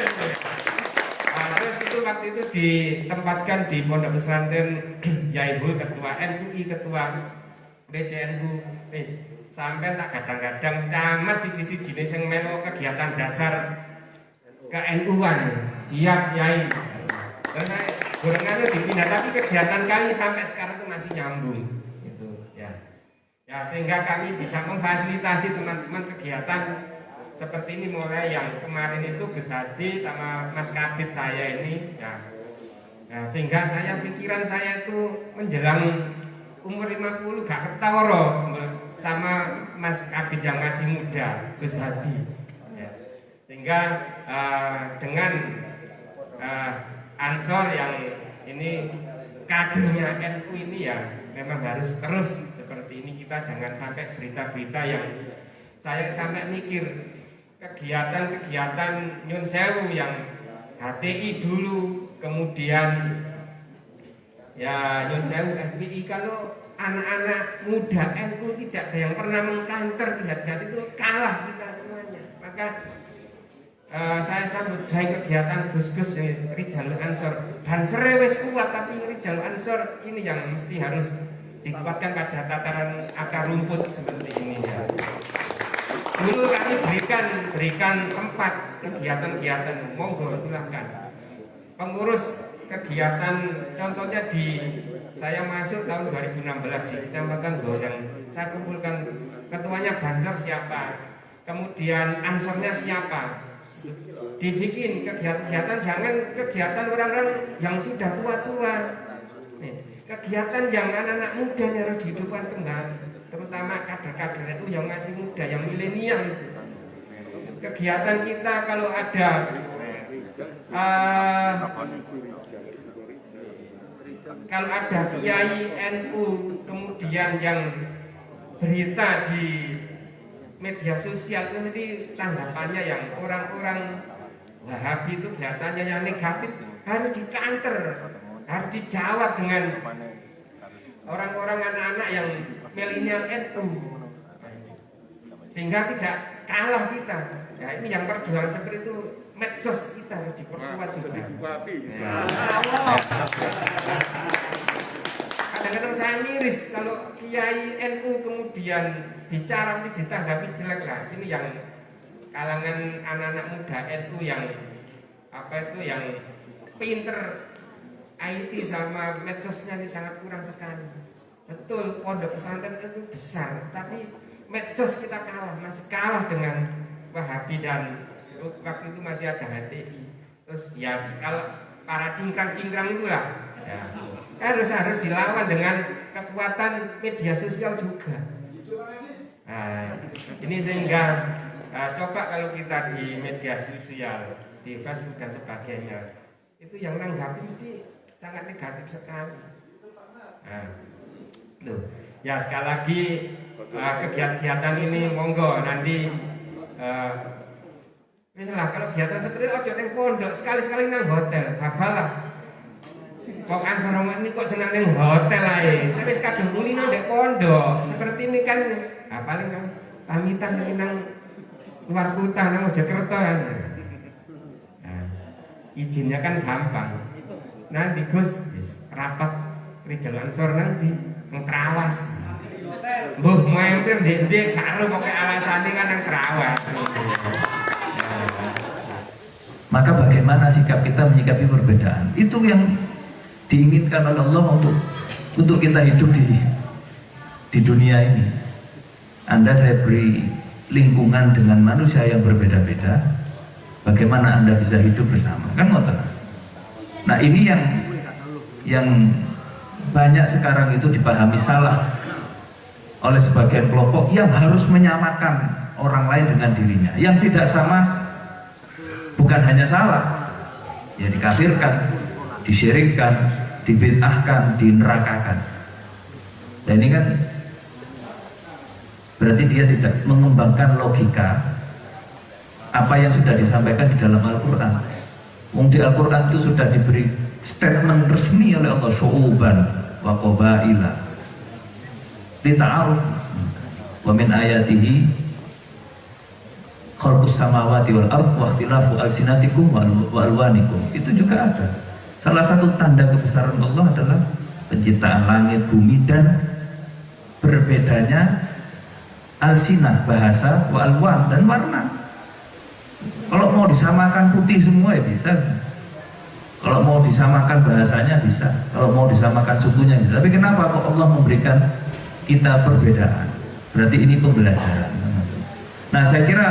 Terus itu waktu itu ditempatkan di pondok pesantren Yaibu, ketua MUI, ketua PCNU, sampai tak kadang-kadang camat sisi jenis yang melo kegiatan dasar ke-NU-an siap Yai. Karena gorengannya dipindah, tapi kegiatan kami sampai sekarang itu masih nyambung, gitu ya. Ya, sehingga kami bisa memfasilitasi teman-teman kegiatan seperti ini, mulai yang kemarin itu Gus Hadi sama Mas Kabit saya ini, ya. Nah, sehingga pikiran saya itu menjelang umur 50 gak ketawaro sama Mas Kabit yang masih muda, Gus Hadi. Sehingga dengan Ansor yang ini kadernya NU ini ya memang harus terus seperti ini. Kita jangan sampai berita-berita yang saya sampai mikir kegiatan-kegiatan Nyun Sewu yang HTI dulu, kemudian ya Nyun Sewu FPI, kalau anak-anak muda NU tidak ada yang pernah mengkanter kegiatan itu, kalah kita semuanya. Maka saya sambut baik kegiatan Gus-Gus Rijalul Ansor. Banser wis kuat, tapi Rijalul Ansor ini yang mesti harus dikuatkan pada tataran akar rumput seperti ini ya. Dulu kami berikan tempat kegiatan-kegiatan, monggo silahkan. Pengurus kegiatan contohnya saya masuk tahun 2016 di Kecamatan Goyang, saya kumpulkan ketuanya Banser siapa, kemudian Ansornya siapa. Dibikin kegiatan, jangan kegiatan orang-orang yang sudah tua-tua. Kegiatan yang anak-anak muda yang harus dihidupkan kembali. Terus terutama kader-kader itu yang masih muda, yang milenial itu. Kegiatan kita kalau ada kiai NU kemudian yang berita di media sosial itu nanti tanggapannya yang orang-orang Wahabi itu kelihatannya yang negatif, harus dikanter, harus dijawab dengan orang-orang anak-anak yang milenial NU, sehingga tidak kalah kita. Ya, ini yang perjuangan seperti itu, medsos kita harus diperkuat juga. Kadang-kadang saya miris kalau kiai NU kemudian bicara mesti ditanggapi jelek lah. Ini yang kalangan anak-anak muda NU yang yang pinter IT sama medsosnya ini sangat kurang sekali. Betul, pondok pesantren itu besar, tapi medsos kita kalah, masih kalah dengan Wahabi, dan waktu itu masih ada HTI. Terus ya kalau para cingkrang-cingkrang itulah ya, harus dilawan dengan kekuatan media sosial juga. Nah, ini sehingga coba kalau kita di media sosial, di Facebook dan sebagainya, itu yang menanggapi mesti sangat negatif sekali. Nah, ya sekali lagi kegiatan ini monggo nanti misalnya kalau kegiatan seperti ojo neng pondok, sekali-sekali nang hotel, babalah. Kok Ansor ini kok senang neng hotel aja, tapi kadung kulino dek pondok. Seperti ini kan, paling pamitan nang luar kota nang Mojokerto kan. Nah, izinnya kan gampang. Nanti Gus rapat Rijal Ansor nanti Trawas. Mbuh mampir ndek karo pokoke alasane kan nang Trawas. Maka bagaimana sikap kita menyikapi perbedaan? Itu yang diinginkan oleh Allah untuk kita hidup di dunia ini. Anda saya beri lingkungan dengan manusia yang berbeda-beda, bagaimana Anda bisa hidup bersama? Kan ngoten. Nah, ini yang banyak sekarang itu dipahami salah oleh sebagian kelompok yang harus menyamakan orang lain dengan dirinya. Yang tidak sama bukan hanya salah, ya dikafirkan, disyirikkan, dibid'ahkan, dinerakakan. Dan ini kan berarti dia tidak mengembangkan logika apa yang sudah disampaikan di dalam Al-Quran. Di Al-Quran itu sudah diberi statement resmi oleh Allah, syu'uban wa qabaila lita'aruf wa min ayatihi khalqus samawati wal ardh wa ikhtilafu alsinatikum wa alwanikum. Itu juga ada. Salah satu tanda kebesaran Allah adalah penciptaan langit, bumi, dan berbedanya alsinah, bahasa, wa alwan, dan warna. Kalau mau disamakan putih semua ya bisa. Kalau mau disamakan bahasanya bisa. Kalau mau disamakan sukunya bisa. Tapi kenapa kok Allah memberikan kita perbedaan? Berarti ini pembelajaran. Nah, saya kira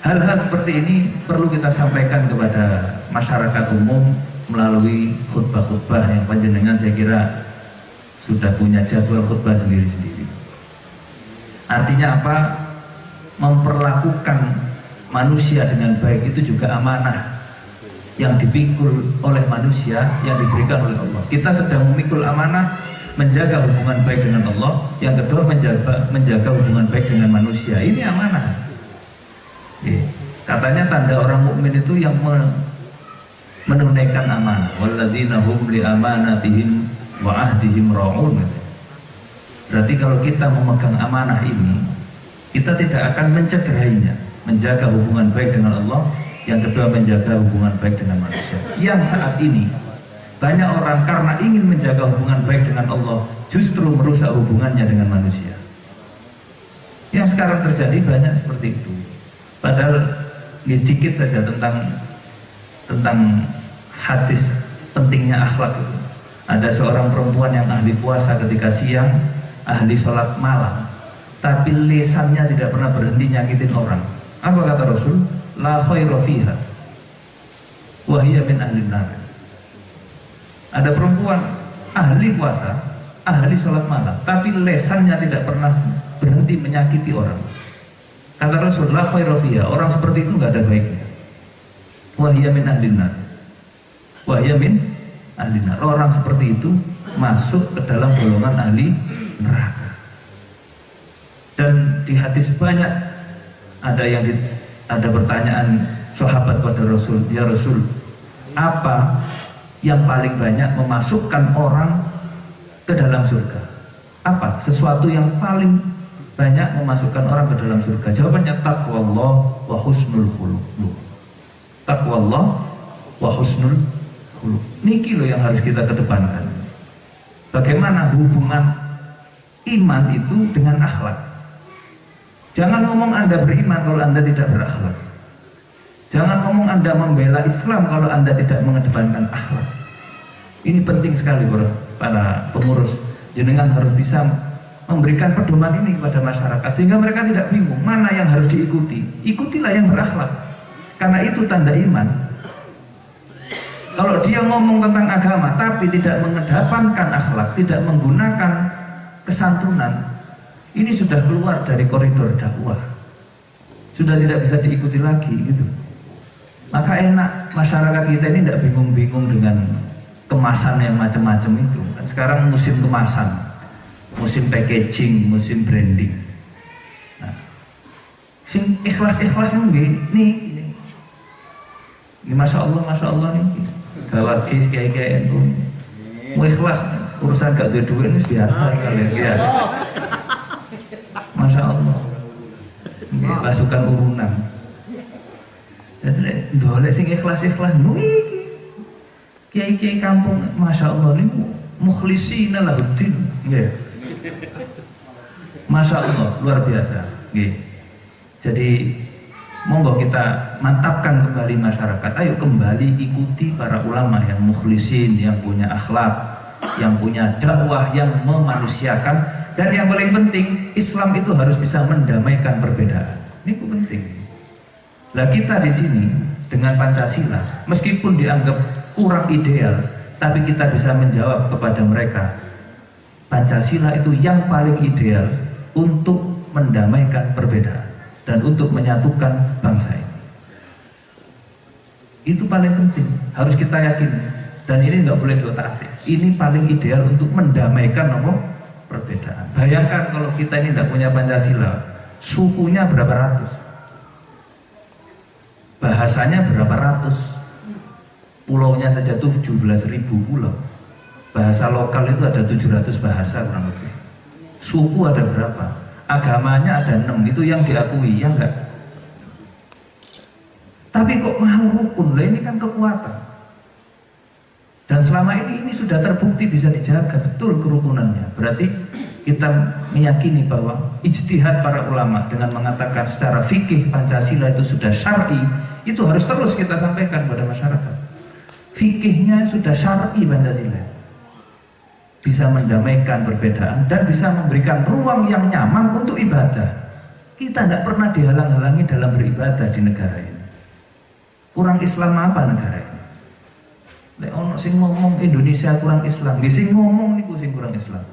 hal-hal seperti ini perlu kita sampaikan kepada masyarakat umum melalui khutbah-khutbah yang panjenengan saya kira sudah punya jadwal khutbah sendiri-sendiri. Artinya apa? Memperlakukan manusia dengan baik itu juga amanah yang dipikul oleh manusia, yang diberikan oleh Allah. Kita sedang memikul amanah menjaga hubungan baik dengan Allah, yang kedua menjaga hubungan baik dengan manusia. Ini amanah. Katanya tanda orang mukmin itu yang menunaikan amanah. Walladzina hum li amanatihim wa ahdihim ra'un. Berarti kalau kita memegang amanah ini, kita tidak akan mencederainya, menjaga hubungan baik dengan Allah, yang kedua menjaga hubungan baik dengan manusia. Yang saat ini banyak orang karena ingin menjaga hubungan baik dengan Allah justru merusak hubungannya dengan manusia. Yang sekarang terjadi banyak seperti itu. Padahal ini sedikit saja tentang hadis pentingnya akhlak itu. Ada seorang perempuan yang ahli puasa ketika siang, ahli sholat malam, tapi lisannya tidak pernah berhenti nyakitin orang. Apa kata Rasul? La khairu fiha wa hiya min ahli nar. Ada perempuan ahli puasa, ahli sholat malam, tapi lesannya tidak pernah berhenti menyakiti orang. Kata Rasulullah, khairu fiha, orang seperti itu nggak ada baiknya. Wahya min ahlinnar, wahya min ahlinnar. Orang seperti itu masuk ke dalam golongan ahli neraka. Dan di hadis banyak ada pertanyaan sahabat pada Rasul, ya Rasul, apa yang paling banyak memasukkan orang ke dalam surga? Apa sesuatu yang paling banyak memasukkan orang ke dalam surga? Jawabannya taqwallah wa husnul khuluq. Taqwallah wa husnul khuluq. Niki loh yang harus kita kedepankan. Bagaimana hubungan iman itu dengan akhlak? Jangan ngomong Anda beriman kalau Anda tidak berakhlak. Jangan ngomong Anda membela Islam kalau Anda tidak mengedepankan akhlak. Ini penting sekali para pengurus. Jenengan harus bisa memberikan pedoman ini kepada masyarakat sehingga mereka tidak bingung mana yang harus diikuti. Ikutilah yang berakhlak, karena itu tanda iman. Kalau dia ngomong tentang agama tapi tidak mengedepankan akhlak, tidak menggunakan kesantunan, ini sudah keluar dari koridor dakwah, sudah tidak bisa diikuti lagi gitu. Maka enak masyarakat kita ini tidak bingung-bingung dengan kemasan yang macam-macam itu. Sekarang musim kemasan, musim packaging, musim branding. Nah, sing ikhlas-ikhlas ini masya Allah nih. Bawa kis kayak itu, mau ikhlas urusan gak ada duit ini biasa kalian ya. Masya Allah, pasukan urunan. Jadi dolek sing ikhlas-ikhlas nui. Kiai-kiai kampung, masya Allah ini mukhlisina lahuddin, yeah. Masya Allah luar biasa. Yeah. Jadi monggo kita mantapkan kembali masyarakat. Ayo kembali ikuti para ulama yang mukhlisin, yang punya akhlak, yang punya dakwah, yang memanusiakan. Dan yang paling penting, Islam itu harus bisa mendamaikan perbedaan. Ini penting. Nah kita di sini dengan Pancasila, meskipun dianggap kurang ideal, tapi kita bisa menjawab kepada mereka, Pancasila itu yang paling ideal untuk mendamaikan perbedaan dan untuk menyatukan bangsa ini. Itu paling penting, harus kita yakin. Dan ini nggak boleh diotak-atik. Ini paling ideal untuk mendamaikan perbedaan. Bayangkan kalau kita ini tidak punya Pancasila, sukunya berapa ratus, bahasanya berapa ratus, pulaunya saja tuh 17.000 pulau. Bahasa lokal itu ada 700 bahasa kurang lebih. Suku ada berapa? Agamanya ada 6, itu yang diakui, ya enggak? Tapi kok mau rukun? Lah ini kan kekuatan. Dan selama ini sudah terbukti bisa dijaga betul kerukunannya. Berarti kita meyakini bahwa ijtihad para ulama dengan mengatakan secara fikih Pancasila itu sudah syar'i, itu harus terus kita sampaikan kepada masyarakat. Fikihnya sudah syar'i Pancasila, bisa mendamaikan perbedaan dan bisa memberikan ruang yang nyaman untuk ibadah. Kita tidak pernah dihalang-halangi dalam beribadah di negara ini. Kurang Islam apa negara ini? Lek ono sing ngomong Indonesia kurang Islam, sing ngomong niku sing kurang Islam.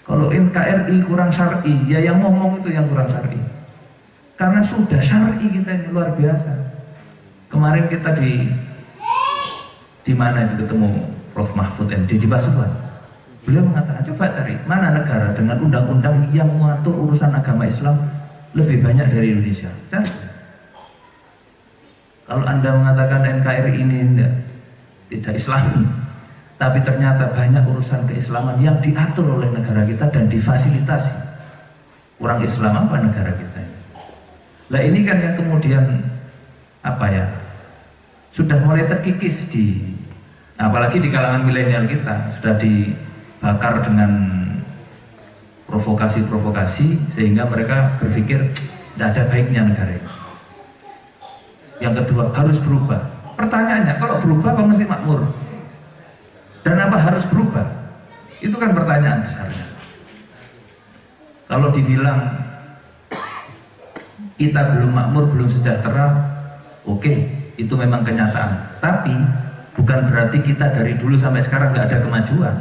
Kalau NKRI kurang syar'i, ya yang ngomong itu yang kurang syar'i. Karena sudah syar'i kita ini luar biasa. Kemarin kita di mana itu ketemu Prof. Mahfud MD di Pasuruan. Beliau mengatakan, coba cari mana negara dengan undang-undang yang mengatur urusan agama Islam lebih banyak dari Indonesia. Cari. Kalau Anda mengatakan NKRI ini tidak Islami, tapi ternyata banyak urusan keislaman yang diatur oleh negara kita dan difasilitasi. Kurang Islam apa negara kita ini? Nah ini kan yang kemudian sudah mulai terkikis apalagi di kalangan milenial kita, sudah dibakar dengan provokasi-provokasi sehingga mereka berpikir tidak ada baiknya negara ini. Yang kedua, harus berubah. Pertanyaannya, kalau berubah apa mesti makmur? Dan apa harus berubah? Itu kan pertanyaan besarnya. Kalau dibilang kita belum makmur, belum sejahtera, oke, itu memang kenyataan. Tapi bukan berarti kita dari dulu sampai sekarang nggak ada kemajuan.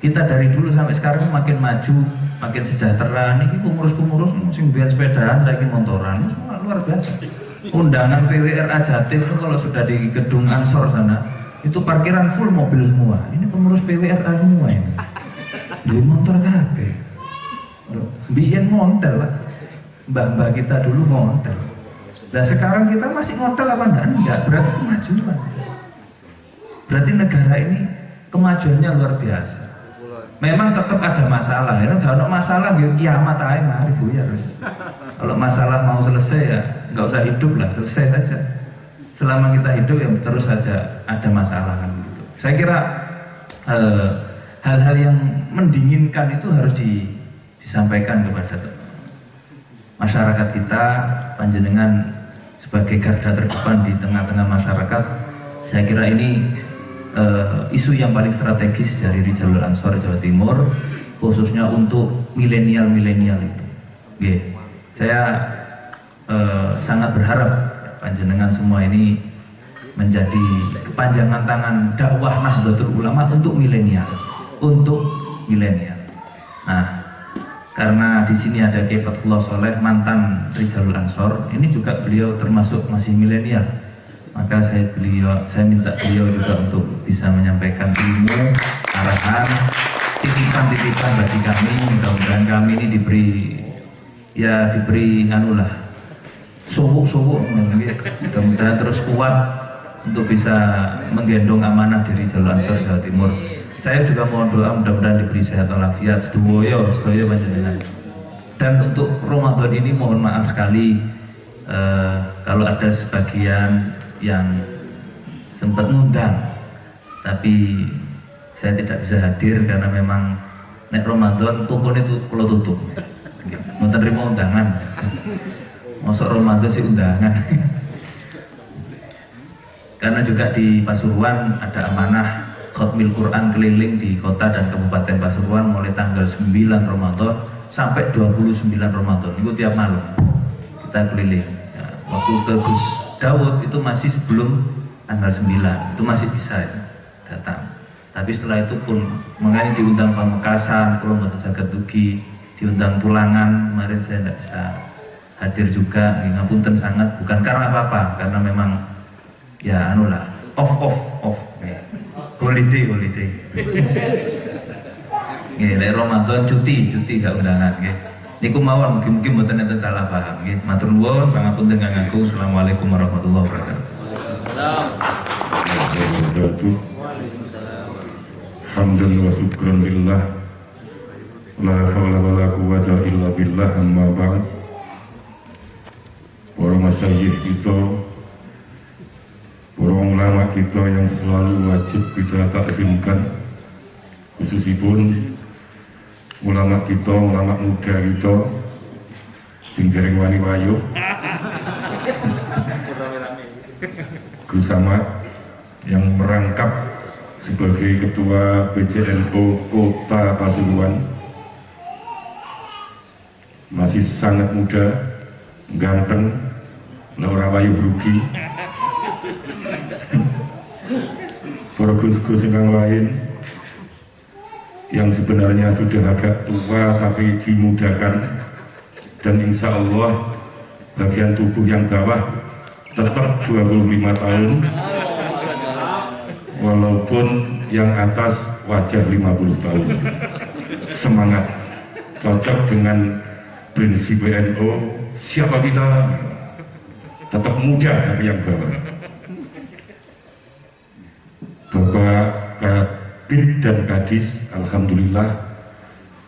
Kita dari dulu sampai sekarang makin maju, makin sejahtera. Ini pengurus-pengurus sing biar sepedaan, saiki motoran, semua luar biasa. Undangan PWRA Jatim itu kalau sudah di gedung Ansor sana, itu parkiran full mobil semua. Ini pengurus PWRA semua ini. Di motor kabeh. Biyen modal, Pak. Mbak-mbak kita dulu modal. Nah sekarang kita masih modal apa enggak? Berarti kemajuan. Berarti negara ini kemajuannya luar biasa. Memang tetap ada masalah, ya. Kalau ada masalah, ya kiamat aja mari buyar. Kalau masalah mau selesai ya nggak usah hidup lah, selesai saja. Selama kita hidup ya terus saja ada masalah kan gitu. Saya kira hal-hal yang mendinginkan itu harus disampaikan kepada masyarakat kita, panjenengan sebagai garda terdepan di tengah-tengah masyarakat. Saya kira ini isu yang paling strategis dari Rijalul Ansor Jawa Timur, khususnya untuk milenial-milenial itu. Yeah. Saya sangat berharap panjenengan semua ini menjadi kepanjangan tangan dakwah Nahdlatul Ulama untuk milenial, Nah, karena di sini ada Kiai Fathullah Soleh, mantan Rijalul Ansor, ini juga beliau termasuk masih milenial. Maka saya minta beliau juga untuk bisa menyampaikan ilmu, arahan, titipan-titipan bagi kami. Mudah-mudahan kami ini diberi sowuk, mudah-mudahan terus kuat untuk bisa menggendong amanah dari Rijalul Ansor Jawa Timur. Saya juga mohon doa mudah-mudahan diberi sehat walafiat, sedoyo panjenengan. Dan untuk Ramadan ini mohon maaf sekali kalau ada sebagian yang sempat ngundang, tapi saya tidak bisa hadir karena memang nek Ramadan tukun itu kalau tutup, mau terima undangan, masuk Ramadan sih undangan. Karena juga di Pasuruan ada amanah khotmil Quran keliling di kota dan kabupaten Pasuruan mulai tanggal 9 Ramadan sampai 29 Ramadan, itu tiap malam kita keliling. Ya, waktu ke Gus Dawud itu masih sebelum tanggal 9, itu masih bisa ya, datang. Tapi setelah itu pun makanya diundang Pamekasan, Pulau Jagat Dugi, diundang Tulangan, kemarin saya tidak bisa hadir juga, ngapunten sangat, bukan karena apa-apa, karena memang ya off ya. holiday nggih, lek Ramadan cuti gak undangan nggih. Niku mawon mungkin mboten enten salah paham nggih. Matur nuwun, pangapunten kang Agung. Assalamualaikum warahmatullahi wabarakatuh. Hamdan wa syukran lillah. La haula wala quwwata illa billah, amma ba'd. Para masyayikh kita, para ulama kita yang selalu wajib kita takzimkan, khususipun ulama kita, ulama muda kita sing dereng wani wayuh, Gus Samad yang merangkap sebagai ketua PJNU Kota Pasuruan, masih sangat muda, ganteng, ora wayuh rugi. Para gus-gus yang lain yang sebenarnya sudah agak tua tapi dimudahkan, dan insya Allah bagian tubuh yang bawah tetap 25 tahun, walaupun yang atas wajah 50 tahun. Semangat, cocok dengan prinsip NU, siapa kita, tetap muda tapi yang bawah. Bapak Kabid dan Kadis, alhamdulillah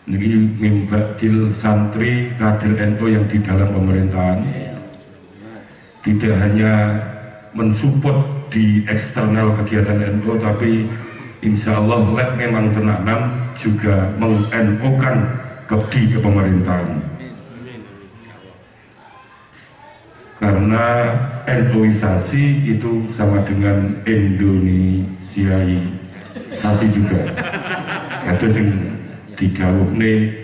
ini mimbadil santri kader NU yang di dalam pemerintahan, tidak hanya mensupport di eksternal kegiatan NU, tapi insya Allah memang tenanam juga meng-NU-kan di pemerintahan. Karena NU-isasi itu sama dengan Indonesiaisasi juga. Kata sing didhawuhne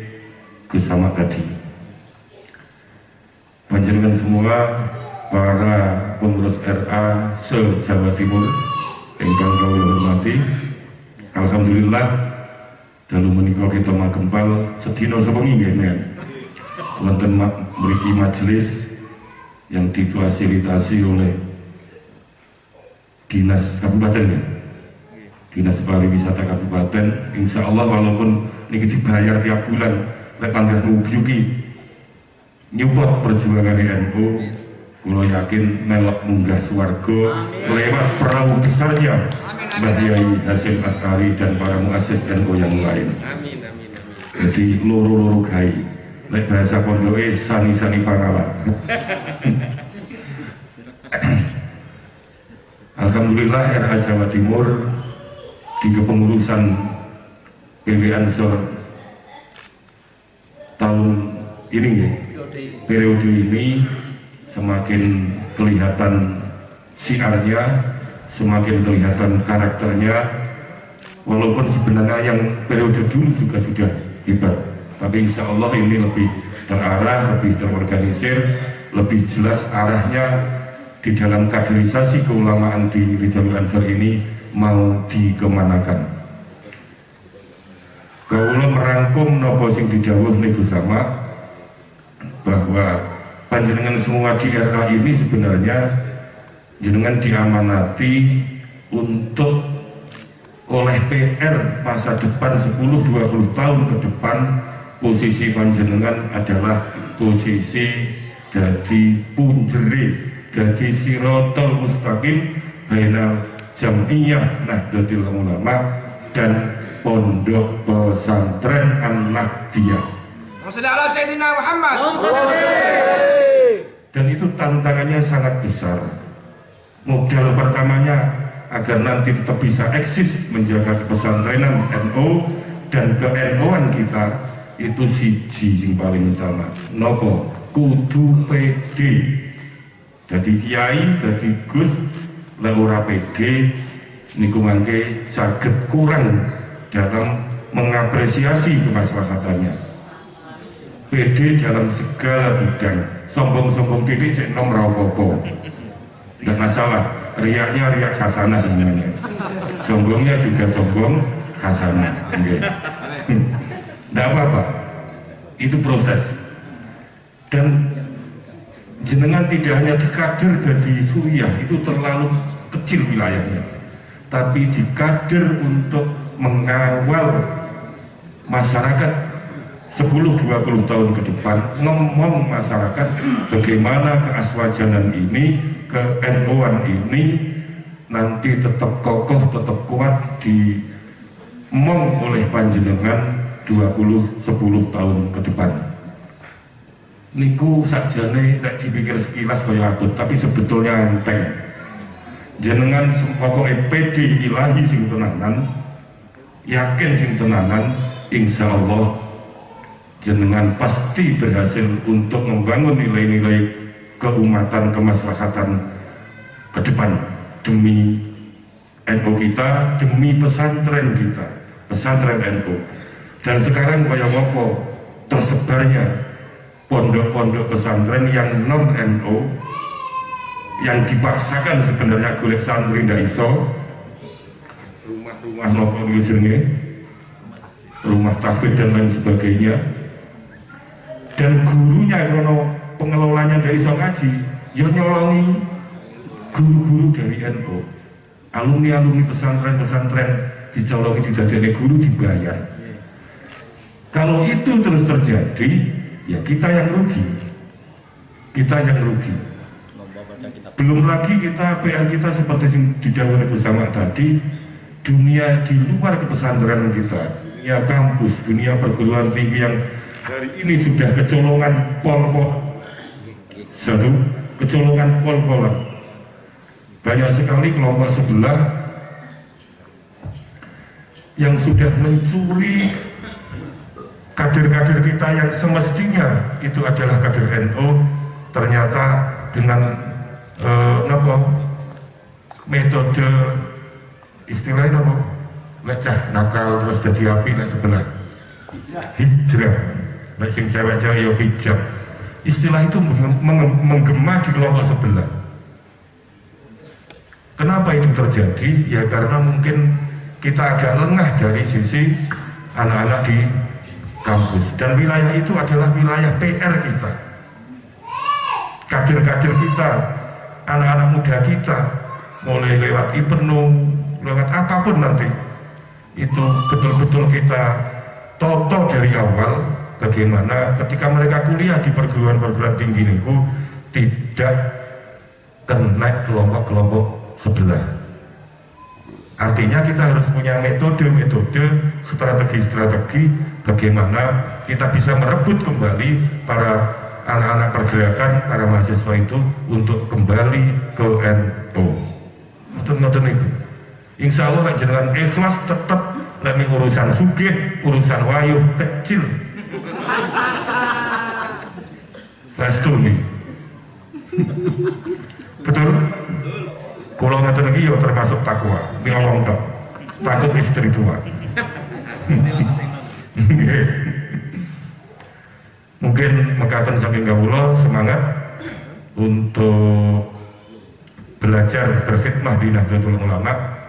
Gus Samad tadi. Panjenengan semua para pengurus RA se-Jawa Timur ingkang kawula hormati, alhamdulillah dalu menika kita makempal sedina sewengi nggih wonten mriki majelis yang difasilitasi oleh Dinas Kabupaten ya. Dinas Pariwisata Kabupaten, insya Allah walaupun niki dibayar tiap bulan lek panggah ngubyuki nyupport perjuangan NU, kula yakin melok munggah swarga lewat perahu besarnya Mbah Yai Hasyim Asy'ari dan para muassis NU yang lain. Amin, amin, amin. Jadi loro-loro gai, lek bahasa pondoke sani-sani pangala. Alhamdulillah RA Jawa Timur di kepengurusan PW Ansor tahun ini ya, periode ini semakin kelihatan siarnya, semakin kelihatan karakternya, walaupun sebenarnya yang periode dulu juga sudah hebat, tapi insya Allah ini lebih terarah, lebih terorganisir, lebih jelas arahnya di dalam kaderisasi keulamaan di Rijal Ansor ini mau dikemanakan. Kaula merangkum napa sing didhawuh niku sama bahwa panjenengan semua di RA ini sebenarnya jenengan diamanati untuk oleh PR masa depan 10-20 tahun ke depan. Posisi panjenengan adalah posisi jadi punjeri, jadi sirotol mustaqim bainal Jam'iyah Nahdlatul Ulama dan Pondok Pesantren An-Nahdiyah. Dan itu tantangannya sangat besar. Modal pertamanya agar nanti tetap bisa eksis menjaga pesantrenan NU dan ke-NU-an kita, itu siji sing paling utama. Nopo? Kudu PD. Jadi kiai, jadi gus, lek ora PD niku mangke saged kurang dalam mengapresiasi kemaslahatannya. PD dalam segala bidang, sombong-sombong titik sik nom ra apa-apa. Tidak masalah, riaknya riak hasanah namanya. Sombongnya juga sombong hasanah. Tidak apa-apa, itu proses. Dan jenengan tidak hanya dikader jadi suriah, itu terlalu kecil wilayahnya, tapi dikader untuk mengawal masyarakat 10-20 tahun ke depan, ngomong masyarakat bagaimana keaswajanan ini, ke-NU-an ini nanti tetap kokoh, tetap kuat dimong oleh panjenengan 10 tahun ke depan. Niku sakjane nek dipikir sekilas kaya abot, tapi sebetulnya enteng. Jenengan pokoknya PD ilahi sing tenanan, yakin sing tenanan, insya Allah jenengan pasti berhasil untuk membangun nilai-nilai keumatan, kemaslahatan ke depan demi NU kita, demi pesantren kita, pesantren NU. Dan sekarang kaya ngopo tersebarnya pondok-pondok pesantren yang non NU, yang dipaksakan sebenarnya golek santri ndak iso, rumah-rumah nopo jenenge, rumah tahfidz dan lain sebagainya, dan gurunya ono pengelolanya dari iso ngaji, ya nyolongi guru-guru dari NU, alumni-alumni pesantren-pesantren dicolongi, didadekne guru dibayar. Kalau itu terus terjadi, ya kita yang rugi, kita yang rugi. Belum lagi kita PR kita seperti yang didahului bersama tadi, dunia di luar pesantren kita, dunia kampus, dunia perguruan tinggi yang hari ini sudah kecolongan pol-pol, satu kecolongan pol-polan. Banyak sekali kelompok sebelah yang sudah mencuri kader-kader kita yang semestinya itu adalah kader NU, ternyata dengan metode istilahnya lecah, nakal, terus jadi api lah sebelah hijrah, lek sing cewek-cewek ya hijab, istilah itu menggema di kelompok sebelah. Kenapa itu terjadi? Ya karena mungkin kita agak lengah dari sisi anak-anak di kampus, dan wilayah itu adalah wilayah PR kita, kader-kader kita, anak-anak muda kita, mulai lewat IPENU, lewat apapun nanti, itu betul-betul kita toto dari awal, bagaimana ketika mereka kuliah di perguruan-perguruan tinggi niku tidak kena kelompok-kelompok sebelah. Artinya kita harus punya metode-metode, strategi-strategi bagaimana kita bisa merebut kembali para anak-anak pergerakan, para mahasiswa itu untuk kembali ke NU. Nonton itu. Insya Allah jangan ikhlas tetap lagi urusan sugih, urusan wayuh kecil. Fastuni. Betul? Kalau nonton lagi ya termasuk takwa, nyolong dok, takut istri tua. Mungkin mekaten saking kawula semangat untuk belajar berkhidmah di Nahdlatul Ulama.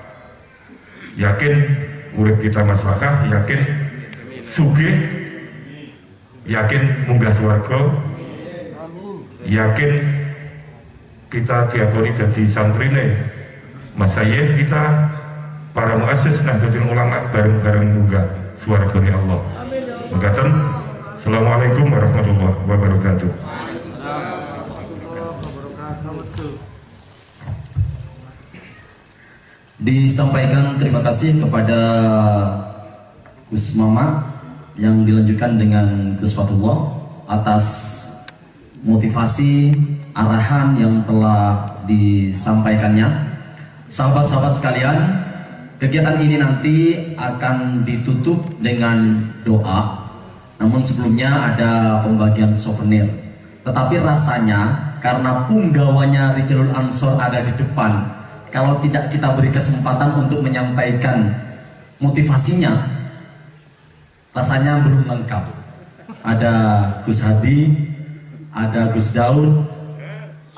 Yakin urip kita maslahah, yakin sugih, yakin munggah swarga, yakin kita diakoni jadi santrine Mas Sayyid kita, para muassis Nahdlatul Ulama bareng-bareng munggah swargane Allah. Mekaten. Assalamualaikum warahmatullahi wabarakatuh. Disampaikan terima kasih kepada Gus Mama yang dilanjutkan dengan Gus Fatullah atas motivasi arahan yang telah disampaikannya. Sahabat-sahabat sekalian, kegiatan ini nanti akan ditutup dengan doa. Namun sebelumnya ada pembagian souvenir. Tetapi rasanya karena punggawanya Rijal Ansor ada di depan, kalau tidak kita beri kesempatan untuk menyampaikan motivasinya, rasanya belum lengkap. Ada Gus Hadi, ada Gus Daud,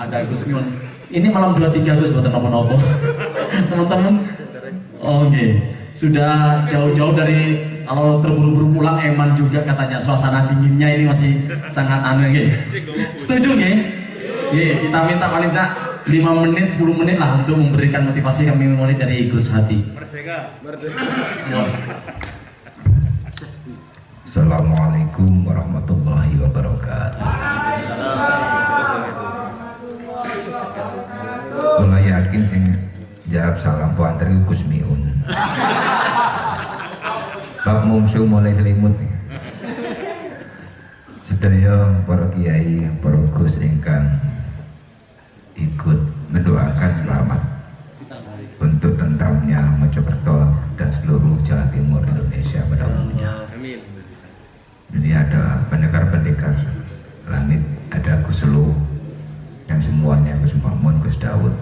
ada Gus Mun. Ini malam 23 Gus buat nopo-nopo. Teman-teman, oke, sudah jauh-jauh dari, kalau terburu-buru pulang eman juga katanya, suasana dinginnya ini masih sangat aneh. Setuju nggih? Kita minta paling tak 5 menit, 10 menit lah untuk memberikan motivasi kami mulai dari Gus Hadi. Assalamualaikum warahmatullahi wabarakatuh. Kula yakin sing jawab salam puanter Gus Miun. Bab mungsu mulai selimut nih. Sedaya para kiai, para gus ingkang ikut mendoakan selamat untuk tentramnya Mojokerto dan seluruh Jawa Timur Indonesia pada umumnya. Ini ada pendekar-pendekar langit, ada Gus Lu dan semuanya, Gus Mamun, Gus Daud.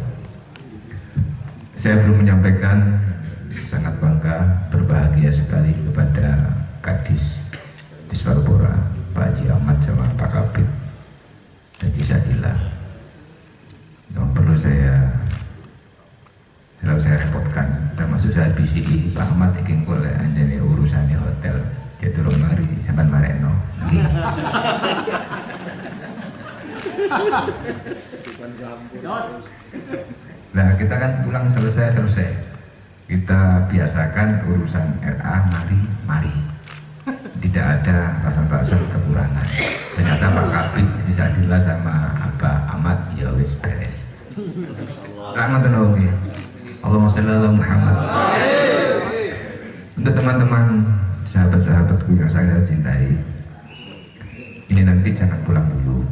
Saya belum menyampaikan, sangat bangga, berbahagia sekali kepada Kadis di Swarpura, Pak Haji Ahmad sama Pak Kabit Haji Sadila. Yang perlu selalu saya repotkan, termasuk saya BCI Pak Ahmad ingin boleh anjani urusannya hotel Jatuh mari sampai Mareno. Nah kita kan pulang selesai. Kita biasakan urusan RA mari. Tidak ada rasan-rasan kekurangan. Ternyata Pak Kabit Haji Sadila sama Abah Ahmad ya wis beres. Rahmatullahi Allahumma sholli ala Muhammad. Untuk teman-teman sahabat-sahabatku yang saya cintai, ini nanti jangan pulang dulu.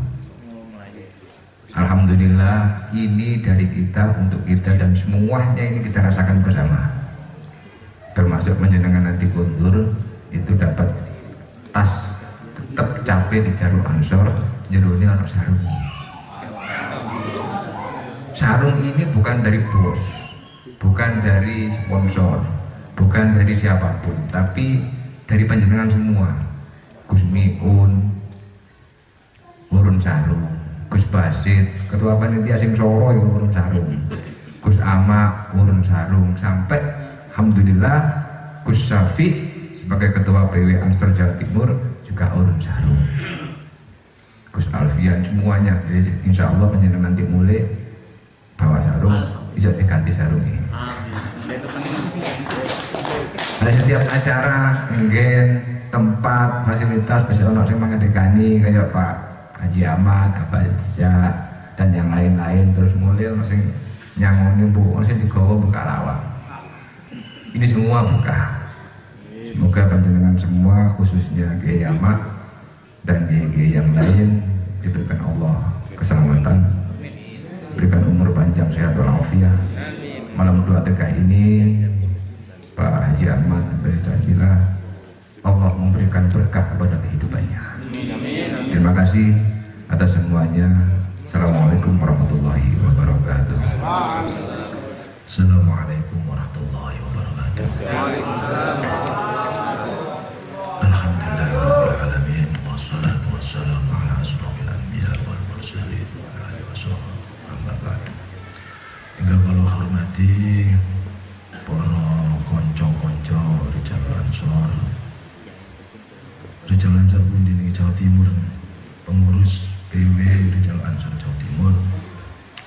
Alhamdulillah ini dari kita untuk kita dan semuanya ini kita rasakan bersama. Termasuk menjenengan nanti kundur itu dapat tas tetap capek di Jalur Ansor, jerone ono sarung. Sarung ini bukan dari bos, bukan dari sponsor, bukan dari siapapun, tapi dari panjenengan semua. Gus Miun urun sarung, Gus Basit ketua panitia sing Solo itu urun sarung, Gus Ama urun sarung, sampai alhamdulillah Gus Syafi sebagai ketua PW Ansor Jawa Timur juga urun sarung. Gus Alfian semuanya, jadi insya Allah panjenengan nanti mulai bawa sarung bisa diganti sarung ini. Nah, setiap acara nggen tempat fasilitas bisa ono sing mangandekani kayak Pak Haji Ahmad, Abah Jajak dan yang lain-lain, terus mulai ono sing nyangoni Bu, ono sing digawa buka lawang. Ini semua buka. Semoga panjenengan semua khususnya Kiai Ahmad dan Kiai yang lain diberikan Allah keselamatan, berikan umur panjang sehat walafiat. Malam doa tegak ini Pak Haji Ahmad Abdullah, Allah memberikan berkah kepada kehidupannya. Terima kasih atas semuanya. Assalamualaikum warahmatullahi wabarakatuh. Assalamualaikum warahmatullahi wabarakatuh. Alhamdulillahirabbil alamin wassalatu wassalamu ala asrofil anbiya wal mursalin wa ala alihi wasallam. Amma ba'd. Hingga kalau hormati para konco-konco Rijal Ansor Pundi di Jawa Timur, pengurus PW Rijal Ansor Jawa Timur,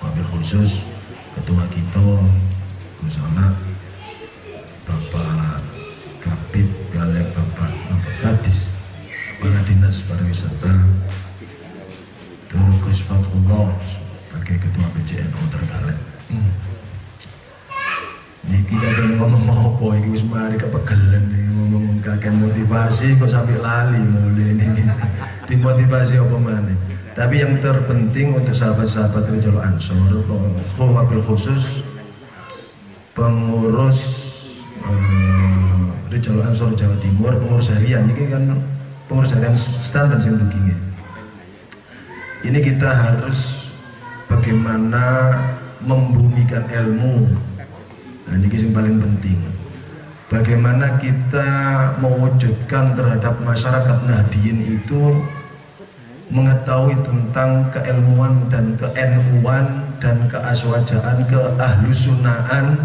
wabil khusus ketua kita Gus Anak, Bapak Kapit Galep, Bapak Kadis, Kepala Dinas Pariwisata, Gus Fatullah sebagai ketua PCNO Terenggalek. Niki kadang ngomong apa iki wis mari kepegelen nih ngomong kakek motivasi kok sampai lali mulai ini dimotivasi apa maneh. Tapi yang terpenting untuk sahabat-sahabat Rijal Ansor, wabil khusus pengurus Rijal Ansor Jawa Timur, pengurus harian ini kan pengurus harian standar sing tukinge. Ini kita harus bagaimana membumikan ilmu. Nah, ini yang paling penting. Bagaimana kita mewujudkan terhadap masyarakat Nahdien itu mengetahui tentang keilmuan dan ke-NU-an dan keaswajaan, keahlusunnaan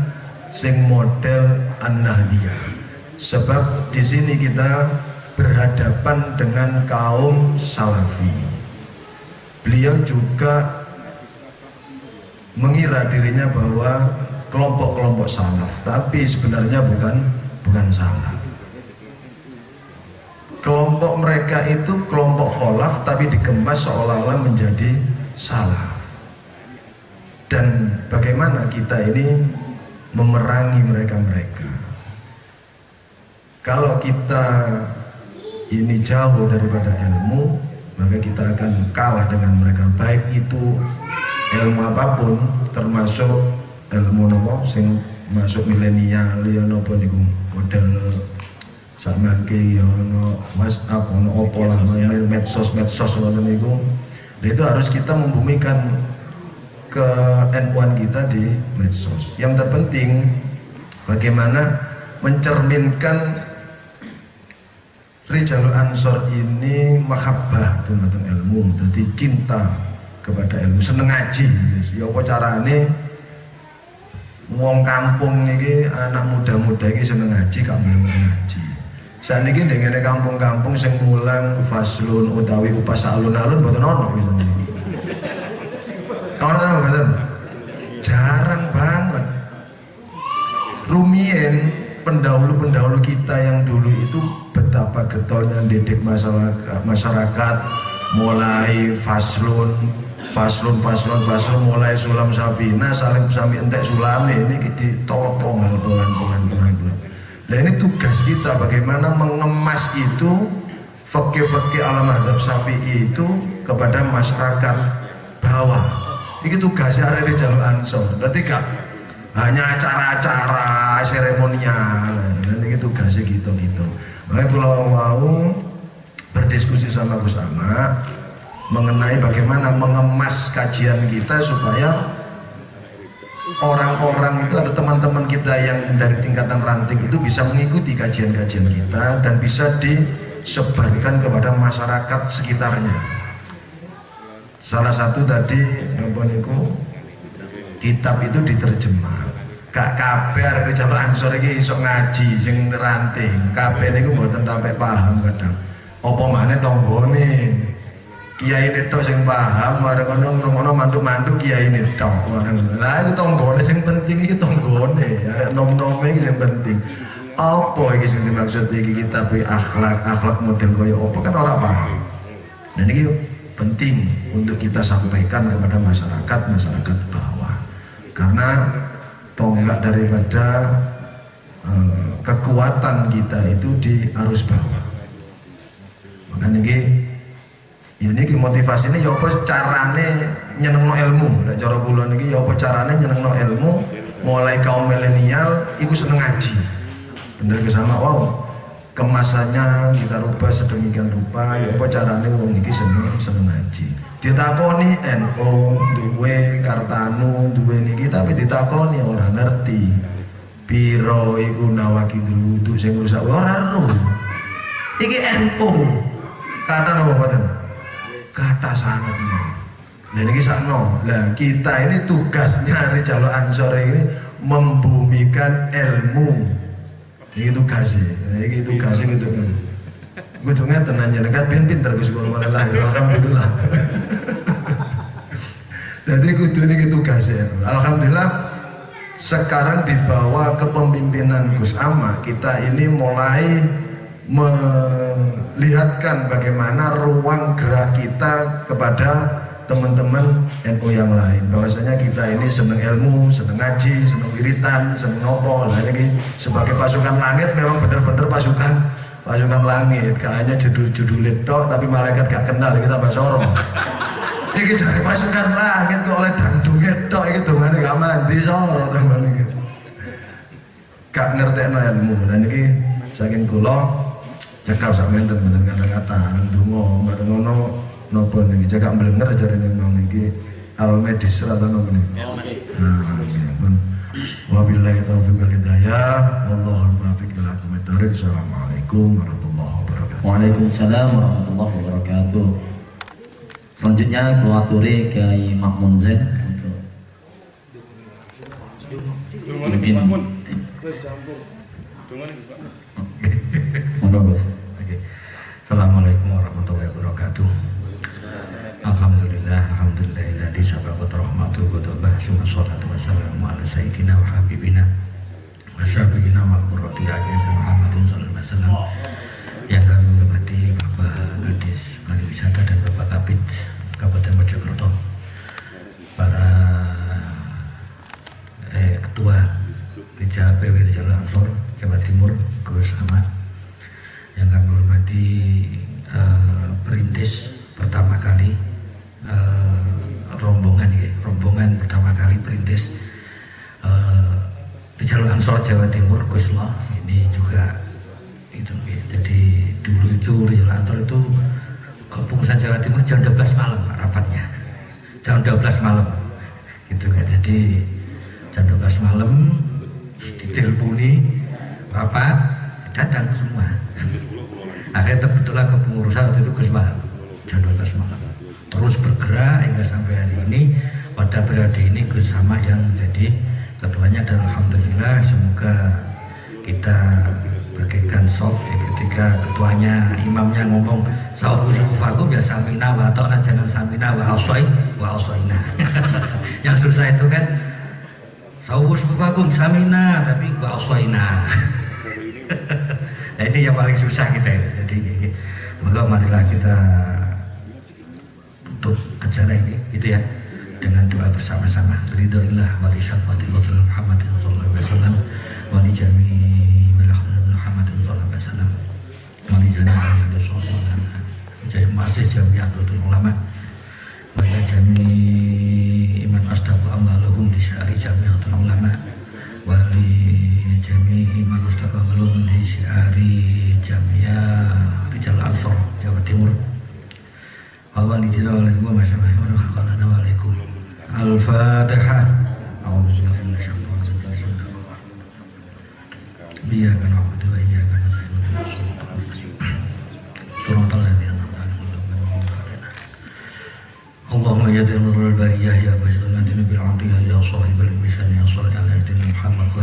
sing model An-Nahdiyah. Sebab di sini kita berhadapan dengan kaum Salafi. Beliau juga mengira dirinya bahwa kelompok-kelompok salaf, tapi sebenarnya bukan salaf. Kelompok mereka itu kelompok kholaf, tapi dikemas seolah-olah menjadi salaf. Dan bagaimana kita ini memerangi mereka-mereka? Kalau kita ini jauh daripada ilmu, maka kita akan kalah dengan mereka. Baik itu ilmu apapun, termasuk ilmu nopo sing masuk milenial ya nopo niku model sama ke ya no WhatsApp no opo lah medsos ngoten niku. Itu harus kita membumikan ke NU-an kita di medsos. Yang terpenting bagaimana mencerminkan Rijal Ansor ini mahabbah tentang ilmu, jadi cinta kepada ilmu, seneng ngaji. Ya apa carane wong kampung niki, anak muda-muda iki seneng ngaji, gak belum ngaji. Saniki ndengene kampung-kampung sing mulang faslun utawi upas alun-alun mboten ono wisane. Ono mboten. Jarang banget. Rumien pendahulu-pendahulu kita yang dulu itu betapa getolnya didik masyarakat, mulai faslun mulai sulam safina sampai entek sulame ini ditotong pelan-pelan. Nah ini tugas kita bagaimana mengemas itu fikih ala mazhab Syafi'i itu kepada masyarakat bawah. Ini tugasnya dari Jalur Ansor. Berarti gak hanya acara-acara seremonial. Dan ini tugasnya gitu. Makanya kalau mau berdiskusi sama Gus Ahmad mengenai bagaimana mengemas kajian kita supaya orang-orang itu, ada teman-teman kita yang dari tingkatan ranting itu bisa mengikuti kajian-kajian kita dan bisa disebarkan kepada masyarakat sekitarnya. Salah satu tadi kitab itu diterjemah. gak kabeh arek Jalur Ansor iki iso ngaji sing ranting. Kabeh niku mboten sampai paham kadang. Apa maneh tanggane. Kiai tok sing paham, bareng ngono ngrungokno mantu-mantu kiai tok. Bareng ngono. Lah iku tanggane sing penting iki tanggane. Arek nom-nome iki sing penting. Apa iki sing dimaksud iki kitab akhlak model kaya apa kan ora paham. Dan ini penting untuk kita sampaikan kepada masyarakat bawah. Karena tonggak daripada kekuatan kita itu di arus bawah. Makanya ini motivasinya ya apa carane nyenengno ilmu. Nek cara kula niki ya apa carane nyenengno ilmu mulai kaum milenial iku seneng ngaji. Bener ke sama wow. Kemasannya kita rubah sedemikian rupa ya apa carane wong iki seneng ngaji. Ditakoni NU duwe Kartanu duwe niki tapi ditakoni orang ngerti. Piro iku nawakidul wudu sing rusak ora ero. Iki NU. Kata napa mboten? Kata sangat nih. Nah ini sakno. Lah kita ini tugasnya Jalur Ansor ini membumikan ilmu. Ini tugasnya. Ini tugasnya gitu. Gue tuh ngeten aja dekat pinter Gus kula mana lahir. Alhamdulillah. Jadi kudu ini tugasnya. Alhamdulillah sekarang di bawah kepemimpinan Gus Ama kita ini mulai melihatkan bagaimana ruang gerak kita kepada teman-teman NU yang lain, bahwasanya kita ini seneng ilmu, seneng ngaji, seneng wiritan, seneng nopo. Nah ini sebagai pasukan langit memang benar-benar pasukan langit, gak hanya judul itu tapi malaikat gak kenal kita basoro. Ini cari pasukan langit kok oleh dangdung itu gitu kan gak mandi soro teman ini gak ngerti ilmu. Dan ini saking kula cekap sampeyan teman kata-kata ndonga bareng ngono napa niki cekap mblenger jarene nang iki al medis atau napa niki. Nah, pun wabillahi taufiq wal hidayah wallahu muwaffiq ila aqwamit thoriq. Assalamualaikum warahmatullahi wabarakatuh. Waalaikumsalam warahmatullahi wabarakatuh. Selanjutnya kuaturi Kiai Makmun Zain untuk Assalamualaikum warahmatullahi wabarakatuh. Alhamdulillah di sababat rahmatu qudabah summa salatu wassalamu ala sayyidina wa habibina wa syafiina wa qurrati a'yun Muhammadin sallallahu alaihi wasallam. Yang kami hormati Bapak Kadis Pariwisata dan Bapak Kabid Kabupaten Mojokerto, para ketua PW Jalur Ansor Jawa Timur Gus Ahmad, yang kami hormati perintis pertama kali rombongan pertama kali perintis di Jalur Ansor Jawa Timur Gus Loh. Ini juga itu jadi dulu itu di Jalur Ansor itu kepengurusan Jawa Timur jam 12 malam rapatnya, jam 12 malam gitu kan. Jadi jam 12 malam diteleponi rapat datang semua. Akhirnya terbentuklah kepengurusan waktu itu Gus Malam jam 12 malam. Terus bergerak hingga sampai hari ini. Pada periode ini Gus Sama yang jadi ketuanya, dan alhamdulillah semoga kita bagaikan soft ketika ketuanya imamnya ngomong sawu sufakum ya samina wa ta'na, jangan samina wa aswaina. Yang susah itu kan sawu sufakum samina tapi wa aswaina. Nah, ini yang paling susah kita ini. Jadi marilah kita tutup acara ini gitu ya dengan doa bersama-sama. Ridhoillah wa li syafati Rasul Muhammad sallallahu alaihi wasallam wa li jami'i Muhammadin sallallahu alaihi wasallam wa li jami'i sallallahu masih jami'atul ulama wa ila jami'i iman asdaqa amalahum di syari jami'atul ulama wa li jami'i iman asdaqa amalahum di syari jami'ah Jalur Ansor Jawa Timur. Waalaikumsalam warahmatullahi wabarakatuh. Al-Fatihah. A'udzubillahi minasyaitonir rajim. Iyyaka na'budu wa iyyaka nasta'in. Shiratal ladzina an'amta 'alaihim. Allahumma ya dinurul bariyah ya bayyinal ladina bil 'adiyah ya shahibal misan ya salli ala sayyidina Muhammad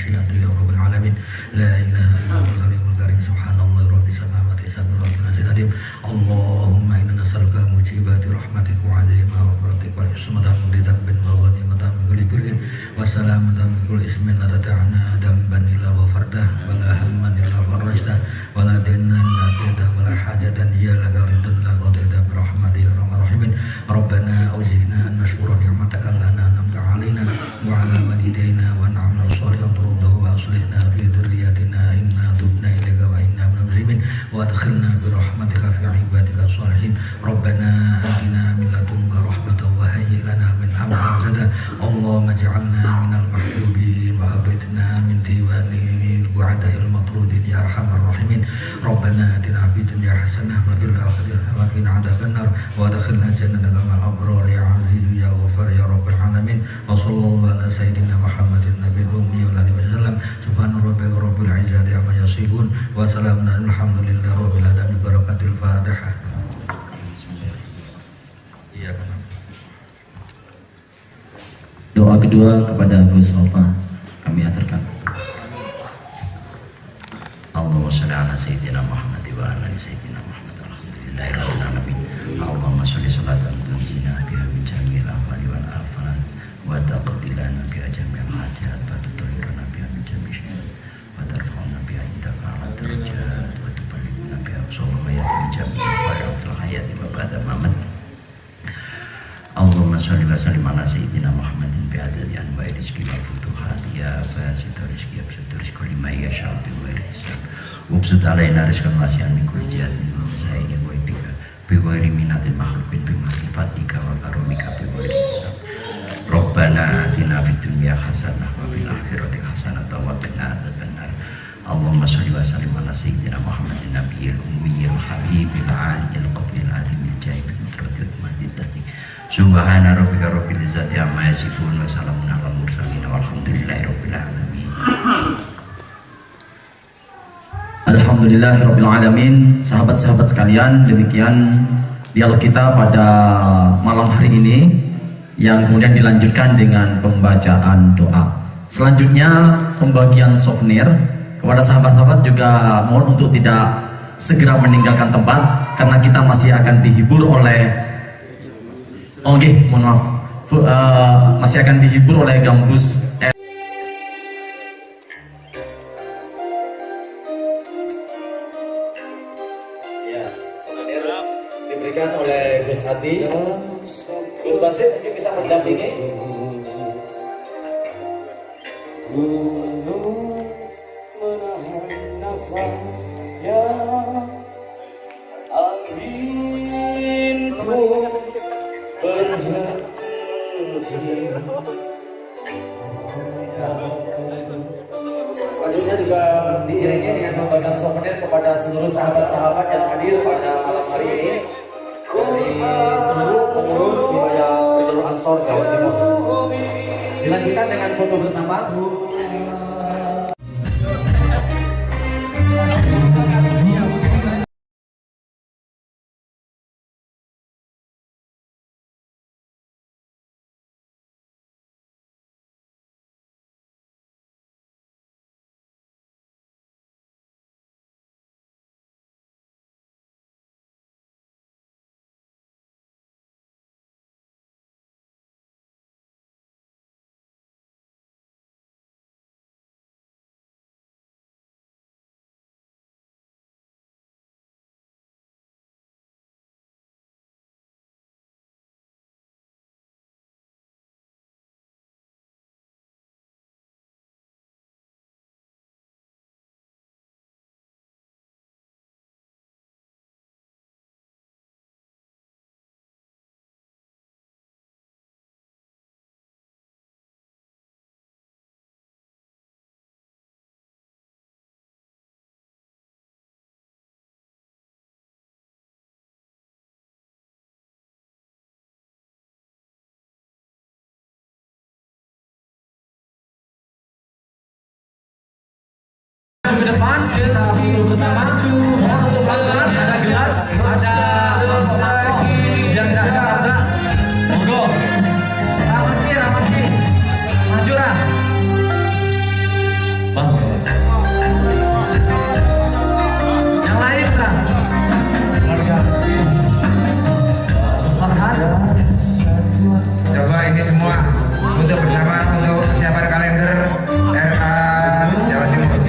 masyiatu ya rabbal alamin. La ilaha illallah al karim subhanallah rabbis samawati sab'u rabbul azim. Allahumma inna nas'aluka mujibati rahmatik wa azaima maghfiratik wal ismatan li dhanbin wa ghanimatan min kulli birrin wa salamatan min kulli ismin la tata'ana dhanban illa ghafartah wa la hamman illa farajtah wa la dinan la qada wa la hajatan ya laka riddan la qada bi rahmatika ya arhamar rahimin. Rabbana auzina an nashkura ni'mataka lana an'amta 'alaina wa 'ala walidayna wa na'mal shalihan turdahu wa aslihna fi dhurriyyatina inna tubna ilaika wa inna minal muslimin wa adkhilna bi rahmatika fi ibadika shalihin. Rabbana atina min ladunka rahmatan wa hayyi lana min amrina rashada. Allahumma ij'alna minal mahdubin wa abidna min diwanil bu'ada'il matrudin ya arhamar rahimin. Rabbana atina fid dunya hasanah wa fil akhirati hasanah wa qina adzabannar wa adkhilna jannataka ma'al abrar ya aziz ya ghafar ya rabbal alamin. Wa sallallahu ala sayyidina Muhammadin nabiyil ummi wa alihi wasallam. Subhana rabbika rabbil izzati amma yasifun wa salamun alhamdulillahi rabbil alamin. Barakatil Fatihah. Doa kedua kepada Gus Alfa kami aturkan. Allahumma sholli ala sayyidina Muhammad wa ala ali sayyidina Muhammad. Alhamdulillahirabbil alamin. Allahumma sholli sholatan tunjina biha min jami'il ahwali wal afat wa taqdilana biha jami'al hajat wa tutahhiruna biha min jami'i syarr wa tarfa'una biha indaka ala darajat wa tuballighuna biha aqsal min jami'il khairatil hayati wa ba'da mamat. Allahumma sholli wa sallim ala sayyidina Muhammadin bi adadi anwa'i rizqi wal futuhat ya basitur rizqi ya basitur rizqi liman yasha'u bi ghairi hisab. Wabsut alaina rizqan wasi'an min kulli jihatin wa zaini wa bika bi ghairi minatil makhluqin bi makhlufatika wa karomika bi ghairi hisab. Rabbana atina fid dunya hasanah wa fil akhirati hasanah wa qina adzabannar. Allahumma sholli wa sallim ala sayyidina Muhammadin nabiyil ummiyil habibil aliyil qatil adimil jaibil mutratil mahdidati. Subhana rabbika rabbil izzati amma yasifun wa salamun alal mursalin walhamdulillahi rabbil alamin. Alhamdulillahirabbil alamin. Sahabat-sahabat sekalian, demikian dialog kita pada malam hari ini yang kemudian dilanjutkan dengan pembacaan doa. Selanjutnya pembagian souvenir. Kepada sahabat-sahabat juga mohon untuk tidak segera meninggalkan tempat karena kita masih akan dihibur oleh mohon maaf, masih akan dihibur oleh Gambus ya, souvenir diberikan oleh Gus Hadi. Gus Basit mungkin bisa mendampingi. Gunung menahan nafasnya, anginku berhenti. Selanjutnya juga diiringi dengan pembagian souvenir kepada seluruh sahabat-sahabat yang hadir pada malam hari ini dari seluruh pengurus wilayah Jalur Ansor Jawa Timur. Dilanjutkan dengan foto bersama. Ke depan kita duduk bersama. Mohon untuk pelan-pelan, ada gelas, ada satu yang tidak ada. Monggo. Ramadi, maju lah. Yang lain kan? Keluarga. Mas Farhan. Coba ini semua untuk bersama untuk persiapan kalender RA Jawa Timur.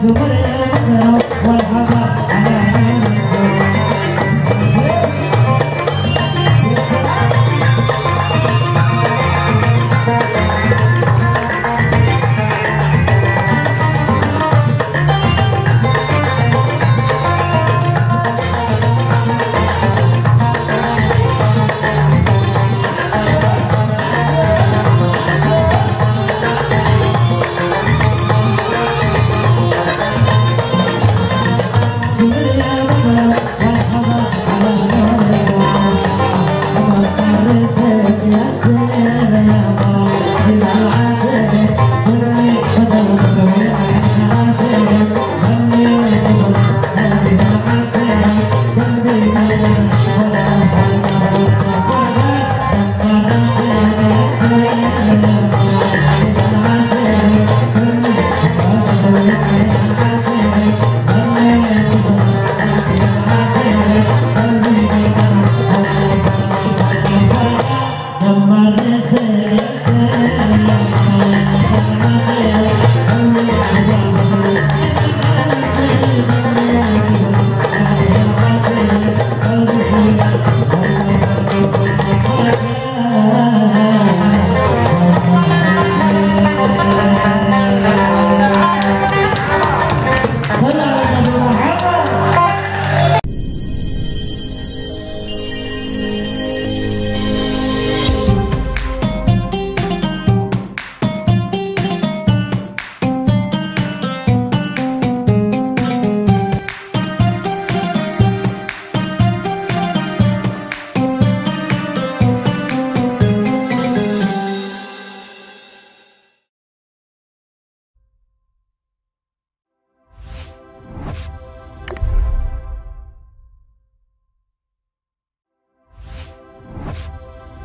Thank you.